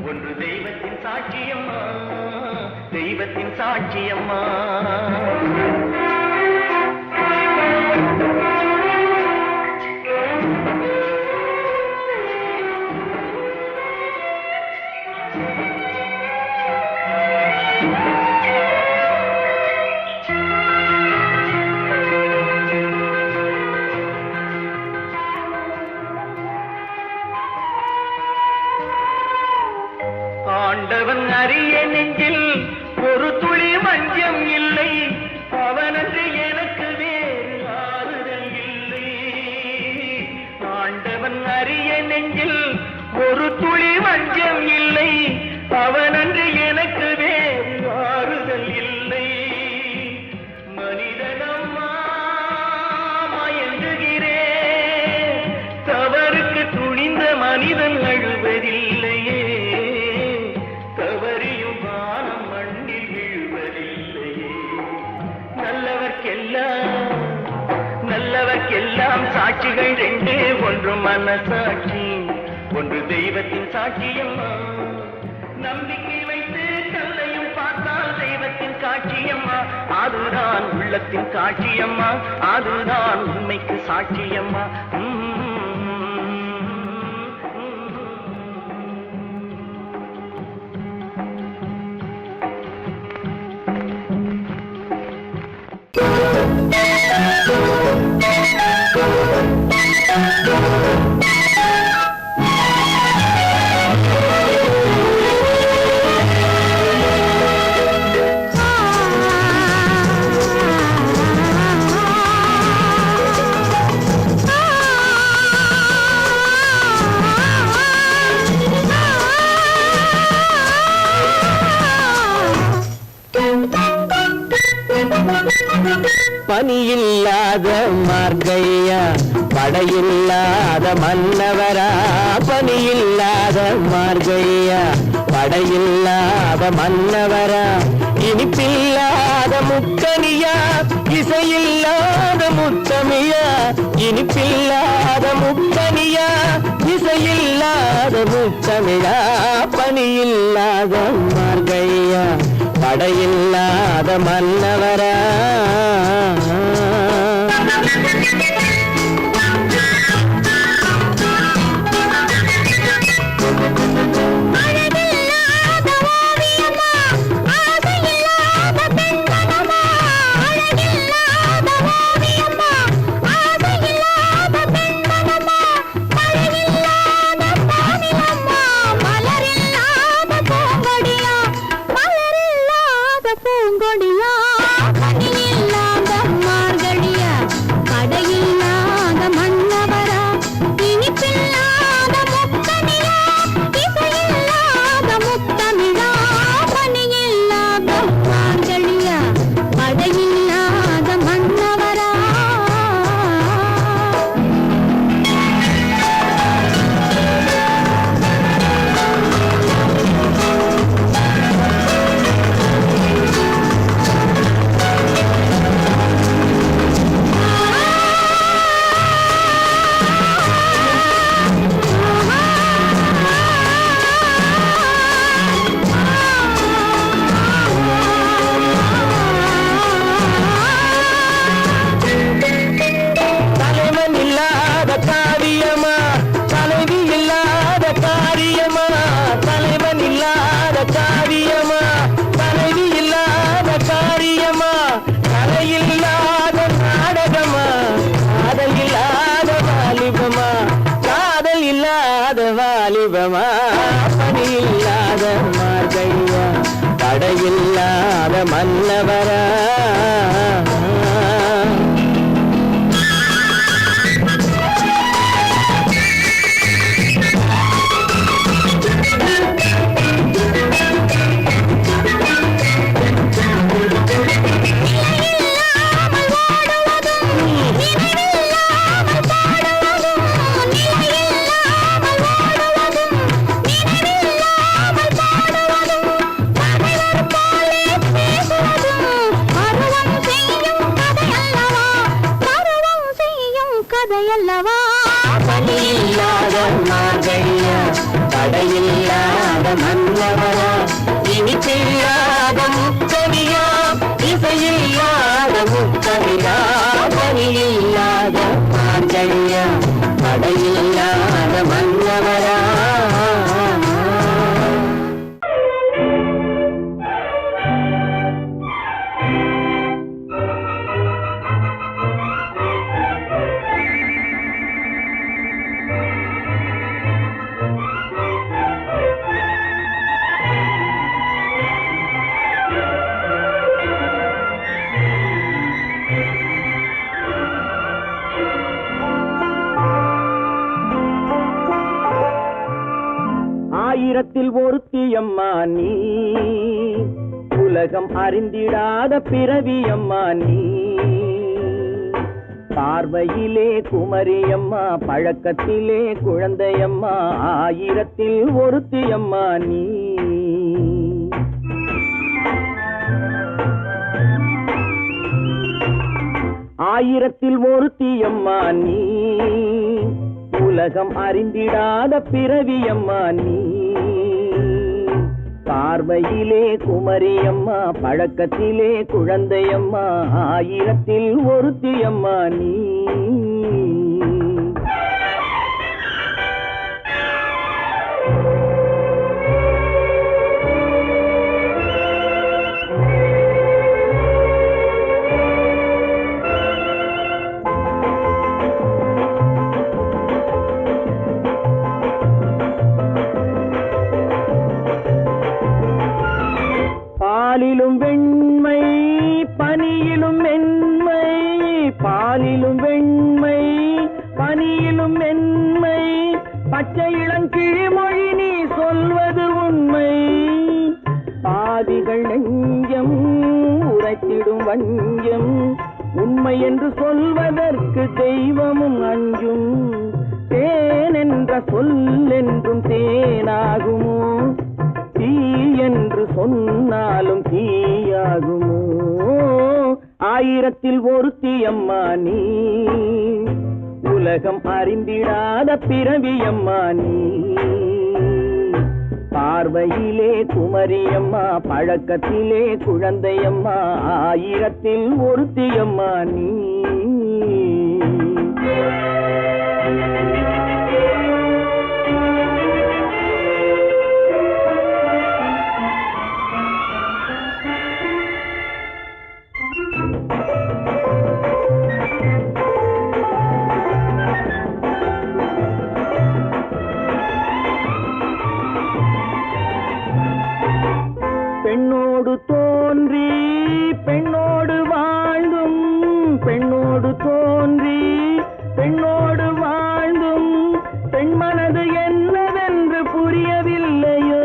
ஒன்று தெய்வத்தின் சாட்சியம்மா தெய்வத்தின் சாட்சியம்மா ஆண்டவன் அறிய நெஞ்சில் ஒரு துளி மஞ்சம் இல்லை அவனன்று எனக்கு வேறு ஆறுதல் இல்லை ஆண்டவன் அறிய நெஞ்சில் ஒரு துளி மஞ்சம் இல்லை அவனன்று எனக்கு வேறு ஆறுதல் இல்லை மனிதனம்மா மயங்குகிறேன் தவறுக்கு துணிந்த மனிதன் அழுவதில்லையே நல்லவர்க்கெல்லாம் சாட்சிகள் ரெண்டு ஒன்று மனசாட்சி ஒன்று தெய்வத்தின் சாட்சியம்மா நம்பிக்கை வைத்து கல்லையும் பார்த்தால் தெய்வத்தின் காட்சியம்மா அதுதான் உள்ளத்தின் காட்சியம்மா அதுதான் உண்மைக்கு சாட்சியம்மா பனியில்லாத மார்கையா படையில்லாத மன்னவரா பனியில்லாத மார்கையா படையில்லாத மன்னவரா இனிப்பில்லாத முக்கனியா இசையில்லாத முத்தமியா இனிப்பில்லாத முக்கனியா இசையில்லாத முத்தமிழா பனியில்லாத மார்கையா படையில்லாத மன்னவரா பனியில்லாத மார்கையா படையில்லாத மன்னவரா பனியில்லாத மார்கையா படையில்லாத மன்னவரா இனிப்பில்லாத முத்தமியா இசையில்லாத முத்தமிழா பனியில்லாத மார்கையா படையில்லாத மன்னவரா ஆயிரத்தில் ஒருத்தியம்மா நீ உலகம் அறிந்திடாத பிறவியம்மா நீ பார்வையிலே குமரியம்மா பழக்கத்திலே குழந்தையம்மா ஆயிரத்தில் ஒருத்தியம்மா நீ ஆயிரத்தில் ஒருத்தியம்மா நீ உலகம் அறிந்திடாத பிறவியம்மா நீ பார்வையிலே குமரியம்மா பழக்கத்திலே குழந்தையம்மா ஆயிரத்தில் ஒருத்தியம்மா நீ பாலிலும் வெண்மை பனியிலும் மென்மை பாலிலும் வெண்மை பனியிலும் மென்மை பச்சை இளங்கிழிமொழி நீ சொல்வது உண்மை பாதிகள் நெஞ்சம் உரைத்திடும் வஞ்சம் உண்மை என்று சொல்வதற்கு தெய்வமும் அஞ்சும். தேன் என்ற சொல் என்றும் தேனாகுமோ, தீ என்று சொன்னாலும் தீயாகுமோ. ஆயிரத்தில் ஒருத்தி அம்மா நீ, உலகம் அறிந்திடாத பிறவியம்மா நீ. பார்வையிலே குமரியம்மா, பழக்கத்திலே குழந்தையம்மா, ஆயிரத்தில் ஒருத்தியம்மா நீ. பெண்ணோடு தோன்றி பெண்ணோடு வாழ்ந்தும், பெண்ணோடு தோன்றி பெண்ணோடு வாழ்ந்தும், பெண் மனது என்னவென்று புரியவில்லையோ.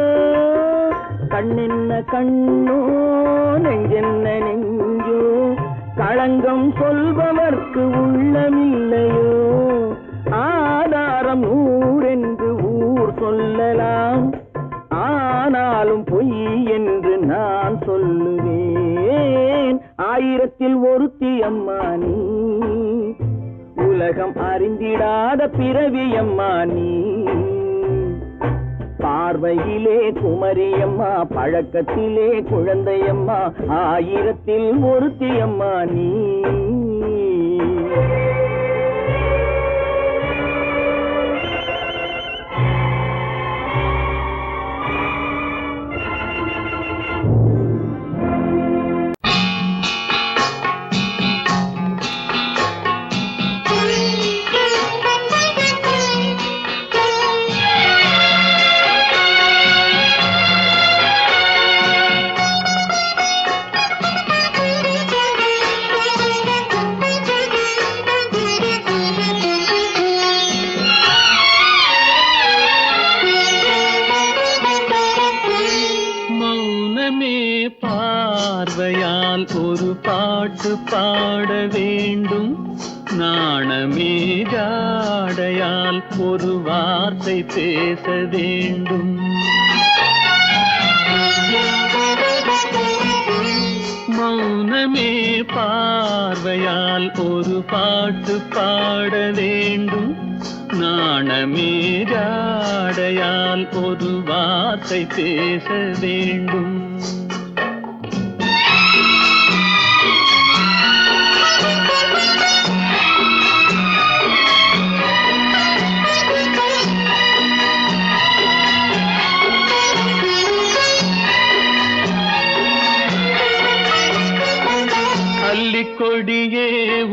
கண்ணென்ன கண்ணோ, நெஞ்சென்ன நெஞ்சோ, களங்கம் சொல்பவர்க்கு உள்ளமில்லையோ. ஆதாரம் நூறென்று ஊர் சொல்லலாம், ஆனாலும் பொய் என்று நான் சொல்லுவேன். ஆயிரத்தில் ஒருத்தி அம்மா நீ, உலகம் அறிந்திடாத பிறவியம்மா நீ. பார்வையிலே குமரியம்மா, பழக்கத்திலே குழந்தையம்மா, ஆயிரத்தில் ஒருத்தி அம்மா நீ. பார்வையால் ஒரு பாட்டு பாட வேண்டும், நாணமே ஜாடையால் ஒரு வார்த்தை பேச வேண்டும். மௌனமே பார்வையால் ஒரு பாட்டு பாட வேண்டும், நாணமே ஜாடையால் ஒரு வார்த்தை பேச வேண்டும். கொடியே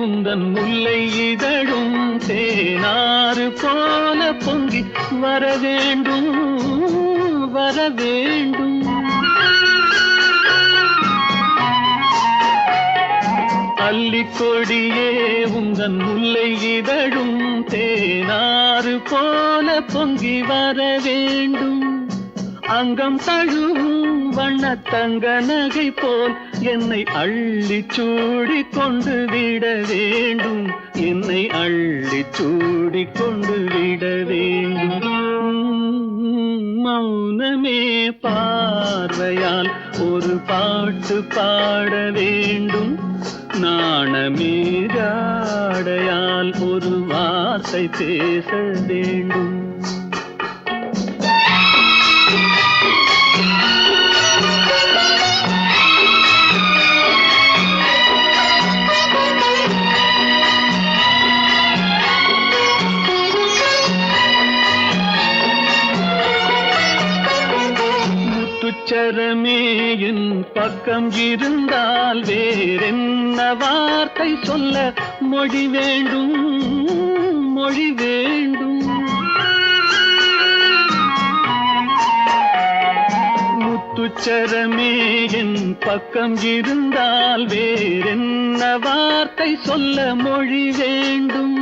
உந்தன் முல்லை இதழும் தேனாறு போல பொங்கி வர வேண்டும், வர வேண்டும். அல்லிக்கொடியே உந்தன் முல்லை இதழும் தேனாறு போல பொங்கி வர வேண்டும். அங்கம் தழுவும் வண்ணத்தங்க நகை போல் என்னை அள்ளி சூடி கொண்டு விட வேண்டும், என்னை அள்ளி சூடி கொண்டு விட வேண்டும். மௌனமே பார்வையால் ஒரு பாட்டு பாட வேண்டும், நாணமே ஜாடையால் ஒரு வார்த்தை பேச வேண்டும். முத்துச்சரமே என் பக்கம் இருந்தால் வேறென்ன வார்த்தை சொல்ல மொழி வேண்டும், மொழி வேண்டும். முத்துச்சரமே என் பக்கம் இருந்தால் வேறென்ன வார்த்தை சொல்ல மொழி வேண்டும்.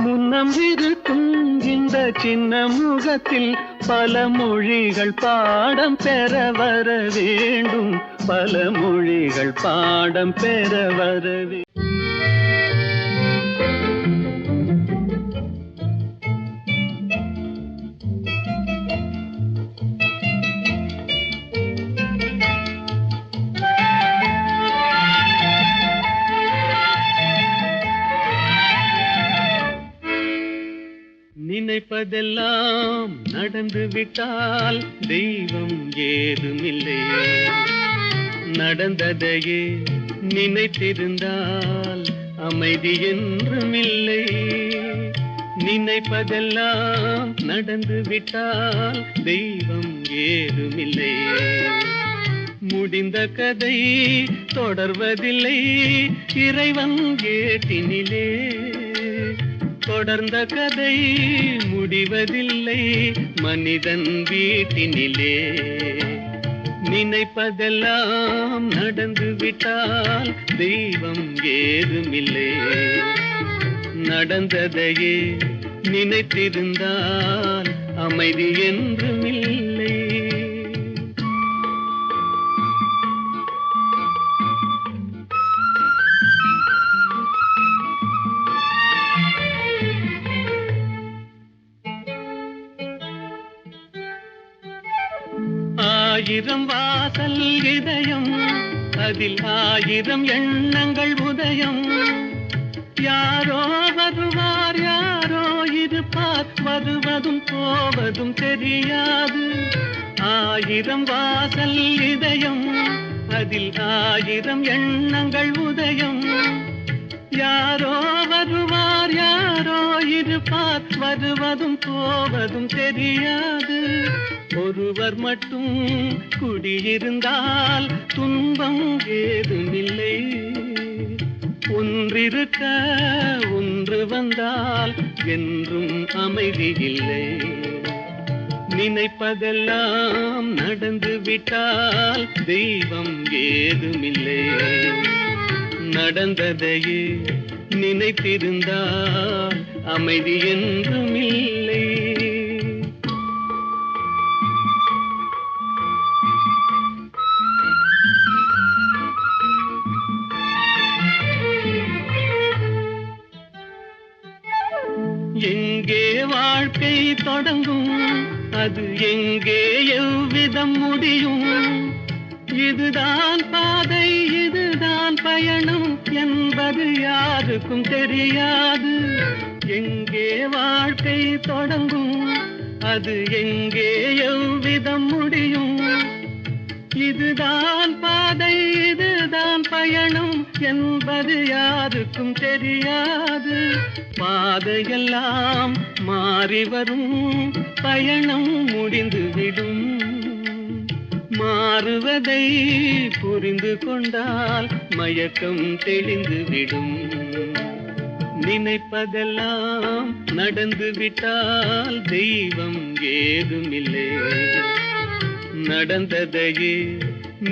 முன்னம் இருக்கும் இந்த சின்ன முகத்தில் பல மொழிகள் பாடம் பெற வர வேண்டும், பல மொழிகள் பாடம் பெற வர வேண்டும். நினைப்பதெல்லாம் நடந்து விட்டால் தெய்வம் ஏதுமில்லை, நடந்ததையே நினைத்திருந்தால் அமைதி என்றும் இல்லை. நினைப்பதெல்லாம் நடந்து விட்டால் தெய்வம் ஏதுமில்லை, முடிந்த கதை தொடர்வதில்லை இறைவன் ஏட்டினிலே. தொடர்ந்த கதை முடிவதில்லை மனிதன் வீட்டினிலே. நினைப்பதெல்லாம் நடந்து விட்டால் தெய்வம் ஏதுமில்லை, நடந்ததையே நினைத்திருந்தால் அமைதி என்றும் இல்லை. ஆயிரம் வாசல் இதயம், அதில் ஆயிரம் எண்ணங்கள் உதயம். யாரோ வருவார் யாரோ இருப்பார், வருவதும் போவதும் தெரியாது. ஆயிரம் வாசல் இதயம், அதில் ஆயிரம் எண்ணங்கள் உதயம். யாரோ வருவார் யாரோ இருப்பார், வருவதும் போவதும் தெரியாது. ஒருவர் மட்டும் குடியிருந்தால் துன்பம் ஏதுமில்லை, ஒன்றிருக்க ஒன்று வந்தால் என்றும் அமைதி இல்லை. நினைப்பதெல்லாம் நடந்து விட்டால் தெய்வம் ஏதுமில்லை, நடந்ததையே நினைத்திருந்தால் அமைதி என்றும் இல்லை. எங்கே வாழ்க்கை தொடங்கும், அது எங்கே எவ்விதம் முடியும்? இதுதான் பாதை இதுதான் பயணம் என்பது யாருக்கும் தெரியாது. எங்கே வாழ்க்கை தொடங்கும், அது எங்கே எவ்விதம் முடியும்? இதுதான் பாதை இதுதான் பயணம் என்பது யாருக்கும் தெரியாது. பாதையெல்லாம் மாறி வரும், பயணம் முடிந்துவிடும். மாறுவதை புரிந்து கொண்டால் மயக்கம் தெளிந்துவிடும். நினைப்பதெல்லாம் நடந்து விட்டால் தெய்வம் ஏதுமில்லை, நடந்ததையே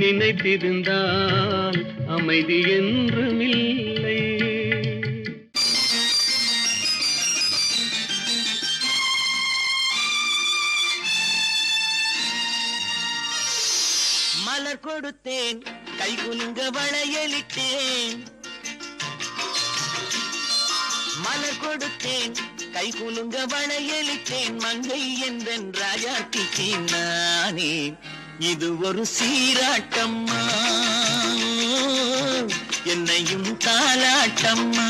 நினைத்திருந்தால் அமைதி என்றும் இல்லை. மலர் கொடுத்தேன் கை குலுங்க வளையலிட்டேன், மலர் கொடுத்தேன் கை குலுங்க வளையலிட்டேன். மங்கை என்றன் ராஜாத்திக்கு நானே இது ஒரு சீராட்டம்மா, என்னையும் தாலாட்டம்மா.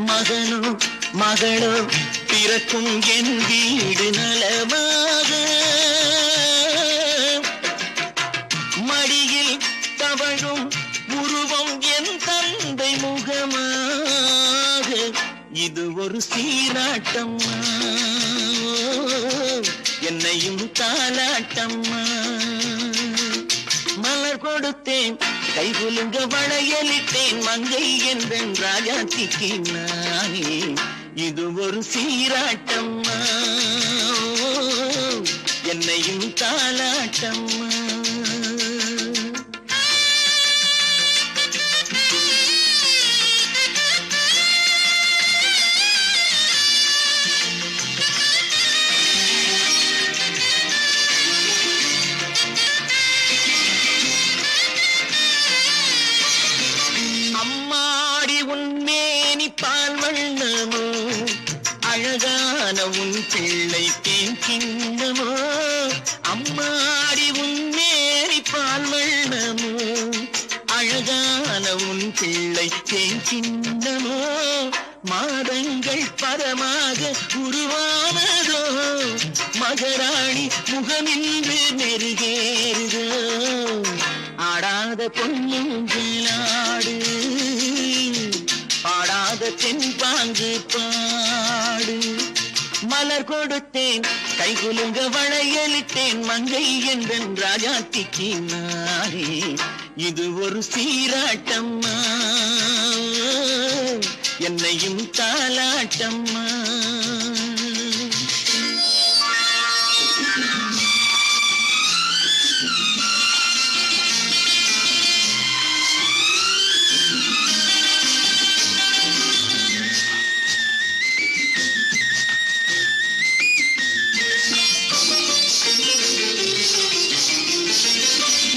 மகனோ மகளோ பிறக்கும் என் வீடு நலமாக, மடியில் தவழும் உருவம் என் தந்தை முகமாக. இது ஒரு சீராட்டம்மா, என்னையும் தாலாட்டம்மா. மலர் கொடுத்தேன் கை குலுங்க வளையலிட்டேன், மங்கை என்றன் ராஜாத்திக்கு நானே இது ஒரு சீராட்டம்மா, என்னையும் தாலாட்டம்மா. அம்மாடி உன்மேனி பால் வண்ணமோ, அழகான உன் பிள்ளை தேன் கிண்ணமோ. அம்மாடி உன்மேனி பால் வண்ணமோ, அழகான உன் பிள்ளை தேன் கிண்ணமோ. மாதங்கள் பரமாக உருவானதோ மகராணி முகமின்று நெருகேறுதோ ஆடாத பொன்னுஞ்சலாடு பாடாத தென்பாங்கு பாடு மலர் கொடுத்தேன் கைகுலுங்க வளையலிட்டேன் மங்கை என்றன் ராஜாத்திக்கு நானே இது ஒரு சீராட்டம்மா என்னையும் தாலாட்டம்மா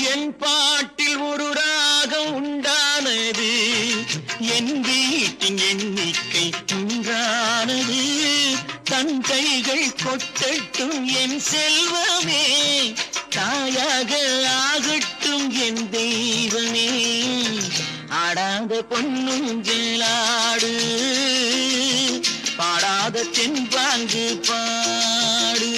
என் பாட்டில் ஒரு ராகம் உண்டானது என் வீட்டின் எண்ணிக்கை உண்டானது தன் கைகள் கொட்டட்டும் என் செல்வமே தாயாக ஆகட்டும் என் தெய்வமே ஆடாத பொன்னுஞ்சலாடு பாடாத தென்பாங்கு பாடு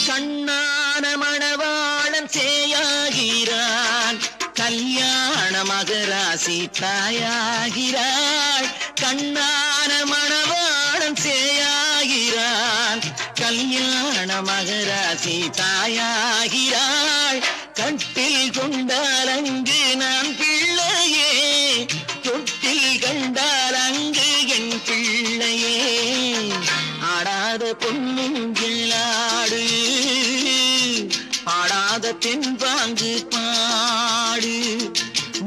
கண்ணான மணவாளன் சேயாகிறான் கல்யாண மகராசி தாயாகிறாள் கண்ணான மணவாளன் சேயாகிறான் கல்யாண மகராசி தாயாகிறாள் கட்டில் கொண்டால் அங்கு நான் பிள்ளையே தொட்டில் கண்டால் அங்கு என் பிள்ளையே ஆடாத பொன்னுஞ்சலாடு பாடாத தென்பாங்கு பாடு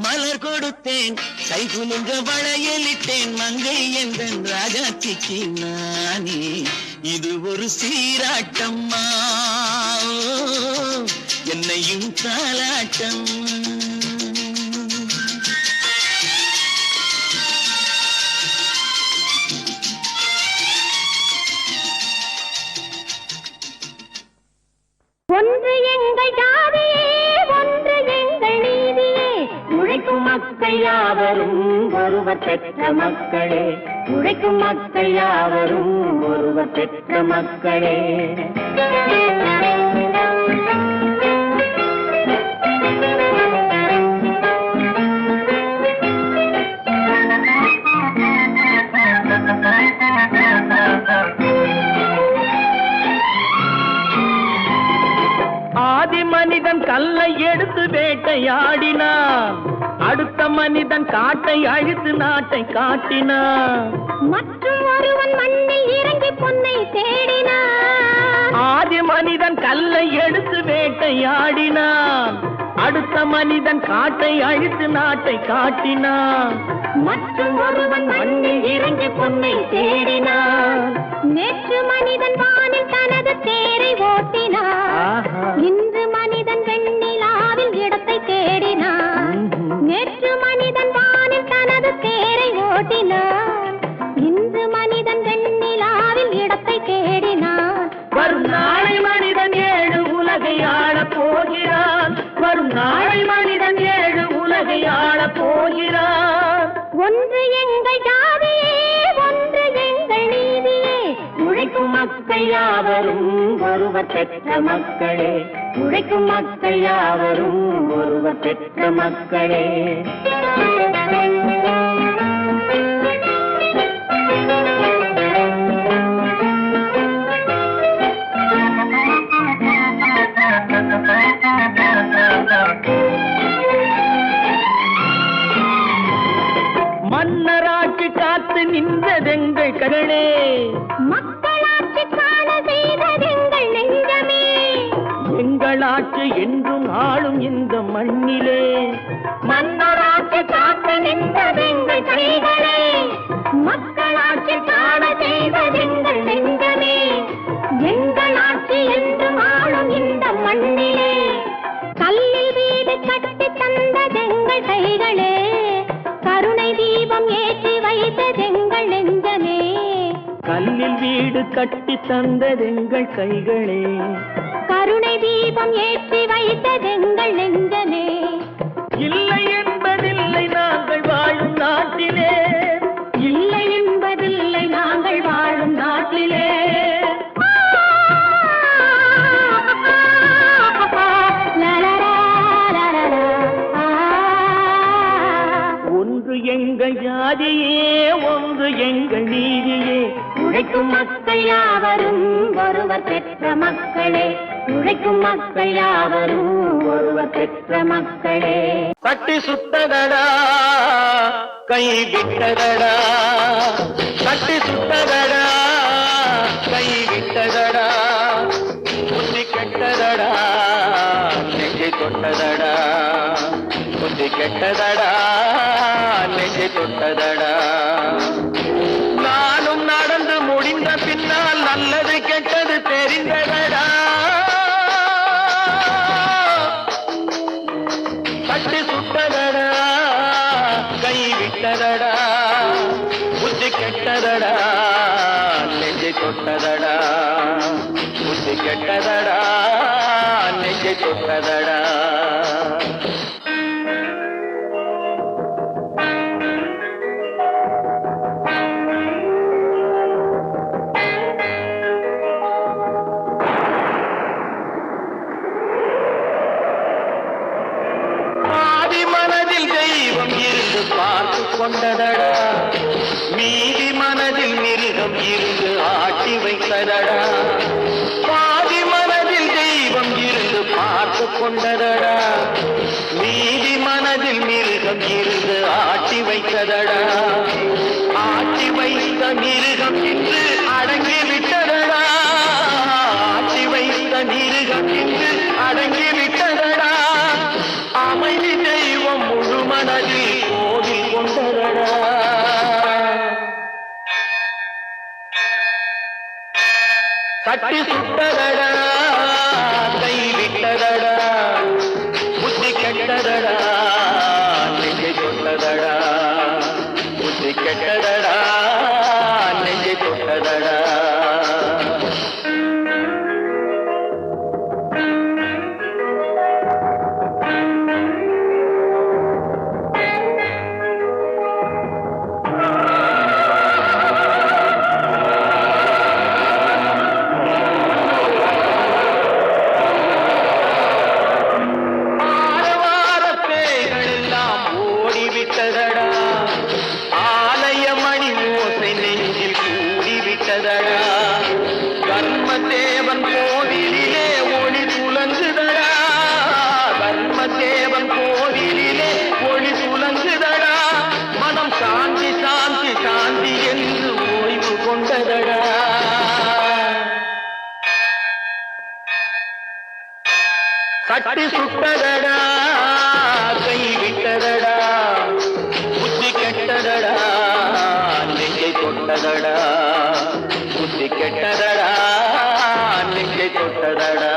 மலர் கொடுத்தேன் கைகுலுங்க வளையலிட்டேன் மங்கை என்றன் ராஜாத்திக்கு நானே இது ஒரு சீராட்டம்மா என்னையும் தாலாட்டம்மா ஒன்று எங்கள் ஜாதியே ஒன்று எங்கள் நீதியே உழைக்கும் மக்கள் யாவரும் ஒருவர் பெற்ற மக்களே உழைக்கும் மக்கள் யாவரும் ஒருவர் பெற்ற மக்களே ஆதி மனிதன் கல்லை எடுத்து வேட்டையாடினான் அடுத்த மனிதன் காட்டை அழித்து நாட்டை காட்டினான் மற்றும் ஒருவன் மண்ணில் இறங்கி பொன்னை தேடினான் ஆதி மனிதன் கல்லை எடுத்து வேட்டையாடினான் அடுத்த மனிதன் காட்டை அழித்து நாட்டை காட்டினான் மற்றும் ஒருவன் மண்ணில் இறங்கி பொன்னை தேடினான் நேற்று மனிதன் வானில் தனது தேரை ஓட்டினான் இன்று மனிதன் வெண்ணிலாவில் இடத்தை தேடினான் நேற்று மனிதன் வானில் தனது தேரை ஓட்டினான் இன்று மனிதன் வெண்ணிலாவில் இடத்தை தேடினான் வரும் நாளை மனிதன் ஏழு உலகை ஆளப் போகிறான் வரும் நாளை மனிதன் ஏழு உலகை ஆளப் போகிறான் ஒன்று எங்கள் ஜாதியே ஒன்று எங்கள் நீதியே உழைக்கும் மக்கள் யாவரும் ஒருவர் பெற்ற மக்களே உழைக்கும் மக்கள் யாவரும் ஒருவர் பெற்ற மக்களே மன்னராட்சி காத்து நின்றதெங்கள் கரணே மக்களாட்சி காண செய்ததெங்கள் நெஞ்சமே எங்களாட்சி என்றும் ஆளும் இந்த மண்ணிலே மன்னராட்சி காத்து நின்றதெங்கள் கைகளே மக்களாட்சி காண செய்ததெங்கள் நெஞ்சமே கல்லில் வீடு கட்டி தந்ததெங்கள் கைகளே, கருணை தீபம் ஏற்றி வைத்ததெங்கள் நெஞ்சமே. இல்லை என்பதில்லை நாங்கள் வாழும் நாட்டிலே, இல்லை என்பதில்லை நாங்கள் வாழும் நாட்டிலே. ஒன்று எங்கள் ஜாதியே, ஒன்று எங்கள் நீதியே. உழைக்கும் மக்கள் யாவரும் ஒருவர் பெற்ற மக்களே, உழைக்கும் மக்கள் யாவரும் ஒருவர் பெற்ற மக்களே. தட்டி சுட்டதடா கை விட்டதடா, தட்டி சுட்டதடா கை விட்டதடா, புத்தி கெட்டதடா நெஞ்சை தொட்டதடா, புத்தி கெட்டதடா நெஞ்சை தொட்டதடா. நானும் நடந்து முடிந்த பின்னால் நல்லது கெட்டது தெரிந்ததடா. தட்டி சுட்டதடா கை விட்டதடா, புத்தி கெட்டதடா நெஞ்சை தொட்டதடா, புத்தி கெட்டதடா நெஞ்சை தொட்டதடா. பார்த்து கொண்டதடா, மீதி மனதில் மிருகம் இருந்து ஆட்டி வைத்ததடா. பாதி மனதில் தெய்வம் இருந்து பார்த்து கொண்டதடா, மீதி மனதில் மிருகம் இருந்து ஆட்டி வைத்ததடா. ஆட்டி வைத்த மிருகம் இன்று அடங்கி விட்டதடா, ஆட்டி வைத்த மிருகம் இன்று அடங்கி விட்டதடா. அமைதி தெய்வம் முழு மனதில் கோவில் கொண்டதடா. தட்டி சுட்டதடா கை விட்டதடா, புத்தி கெட்டதடா நெஞ்சை தொட்டதடா, புத்தி கெட்டதடா நெஞ்சை தொட்டதடா. தர்மதேவன் கோவிலிலே ஒளி துலங்குதடா, தர்மதேவன் கோவிலிலே ஒளி துலங்குதடா. மனம் சாந்தி சாந்தி சாந்தி என்று ஓய்வு கொண்டதடா. தட்டி சுட்டதடா கை விட்டதடா, புத்தி கெட்டதடா நெஞ்சை தொட்டதடா, புத்தி கெட்டதடா நெஞ்சை தொட்டதடா.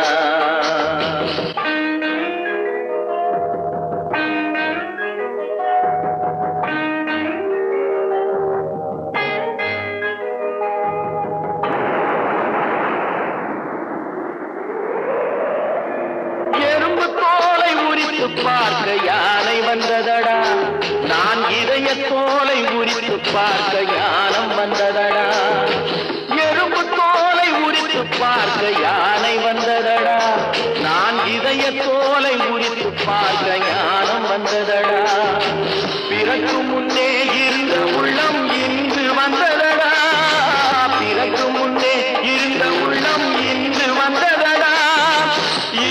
எறும்பு தோலை உரித்து பார்க்க யானை வந்ததடா, நான் இதய தோலை உரித்து பார்க்க யானம் வந்ததடா. எறும்பு தோலை உரித்து பார்க்க யானை வந்ததடா, நான் இதய தோலை உரித்து பார்க்க ஞானம் வந்ததடா. பிறகு முன்னே இருந்த உள்ளம் இன்று வந்ததடா, பிறகு முன்னே இருந்த உள்ளம் இன்று வந்ததடா.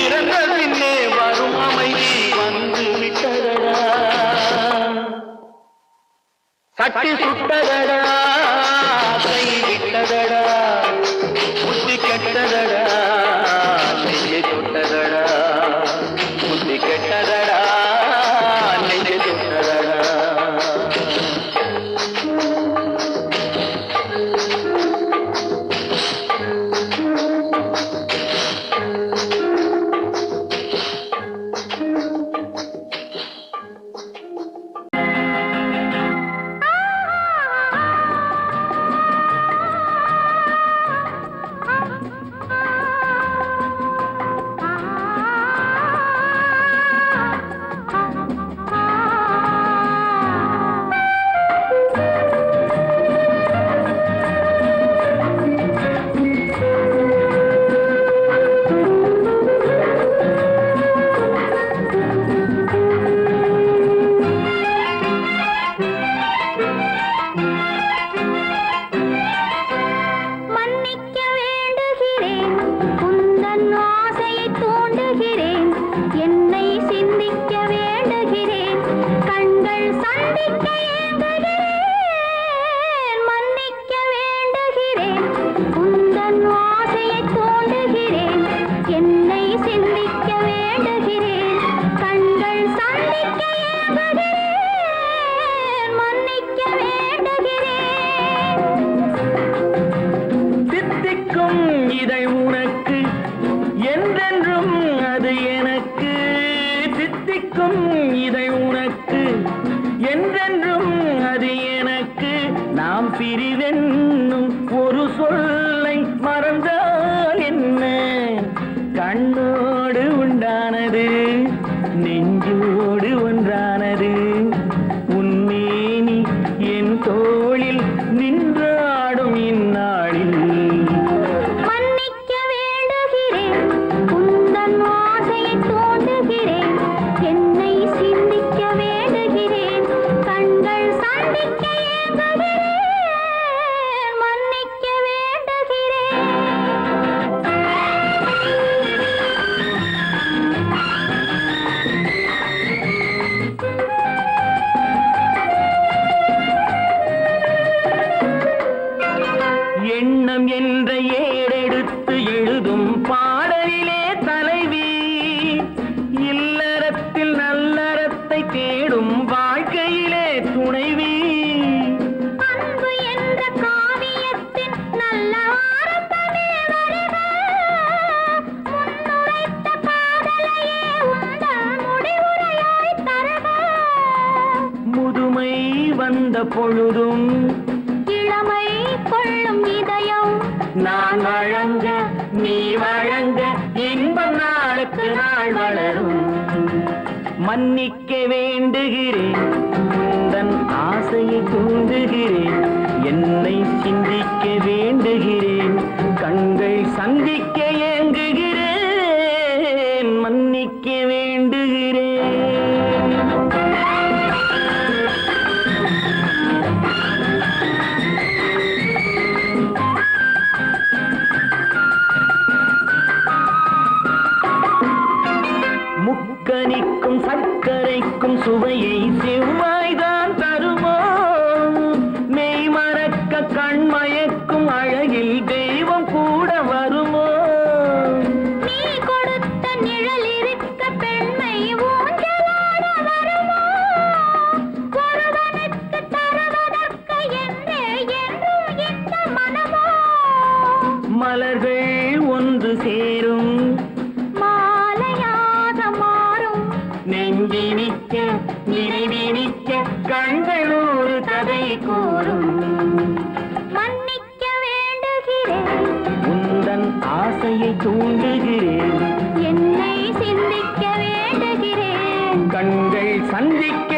இறந்த பின்னே வரும் அமைதி வந்து விட்டதடா. தட்டி சுட்டதடா கை விட்டதடா, புத்தி கெட்டதடா நெஞ்சை தொட்டதடா, புத்தி கெட்டதடா நெஞ்சை தொட்டதடா. சந்திக்க ஏங்குகிறேன், மன்னிக்க வேண்டுகிறேன், உந்தன் ஆசையை தூண்டுகிறேன், என்னை சிந்திக்க வேண்டுகிறேன், கண்கள் சந்திக்க ஏங்குகிறேன், மன்னிக்க வேண்டுகிறேன். தித்திக்கும் இதை உனக்கு என்றென்றும் அது எனக்கு, தித்திக்கும் இதை உனக்கு என்றென்றும் அது எனக்கு, நாம் பிரிவென்னும் ஒரு சொல்லை மறந்தால் என்ன, கண்ணோடு உண்டானது நெஞ்சோடு ஒன்றானது, உன்மேனி என் தோளில் நின்றாடும் இந்நாளில். மன்னிக்க வேண்டுகிறேன், உந்தன் ஆசையை தூண்டுகிறேன், என்னை சிந்திக்க வேண்டுகிறேன், கண்கள் சந்திக்க ஏங்குகிறேன், மன்னிக்க வேண்டுகிறேன். எண்ணம் என்ற ஏடெடுத்து எழுதும் பாடலிலே தலைவி, இல்லறத்தில் நல்லறத்தை தேடும் வாழ்க்கையிலே துணைவி, அன்பு என்ற காவியத்தின் நல்ல ஆரம்பமே வருக, முன்னுரைத்த காதலையே உந்தன் முடிவுரையாய் தருக. முதுமை வந்த பொழுதும் இளமை கொள்ளும் இதயம் நான் வழங்க நீ வழங்க இன்பம் நாளுக்கு நாள் வளரும். மன்னிக்க வேண்டுகிறேன், உந்தன் ஆசையை தூண்டுகிறேன், என்னை சிந்திக்க வேண்டுகிறேன், கண்கள் சந்திக்க ஏங்குகிறேன், மன்னிக்க வேண்டுகிறேன். முக்கனிக்கும் சர்க்கரைக்கும் சுவையை செவ்வாய்தான் தருமோ, மெய் மறக்க கண்மயக்கும் அழகில் தெய்வம் கூட வருமோ, நீ கொடுத்த நிழல் இருக்க பெண்மை ஊஞ்சலாட வருமோ, ஒருவனுக்கு தருவதற்கு என்றே என்றும் இந்த மனமோ, மலர்கள் ஒன்று சேரும் மாலையாக மாறும், நெஞ்சினிக்க நினைவினிக்க கண்கள் ஒரு கதை கூறும். மன்னிக்க வேண்டுகிறேன், உந்தன் ஆசையை தூண்டுகிறேன், என்னை சிந்திக்க வேண்டுகிறேன், கண்கள் சந்திக்க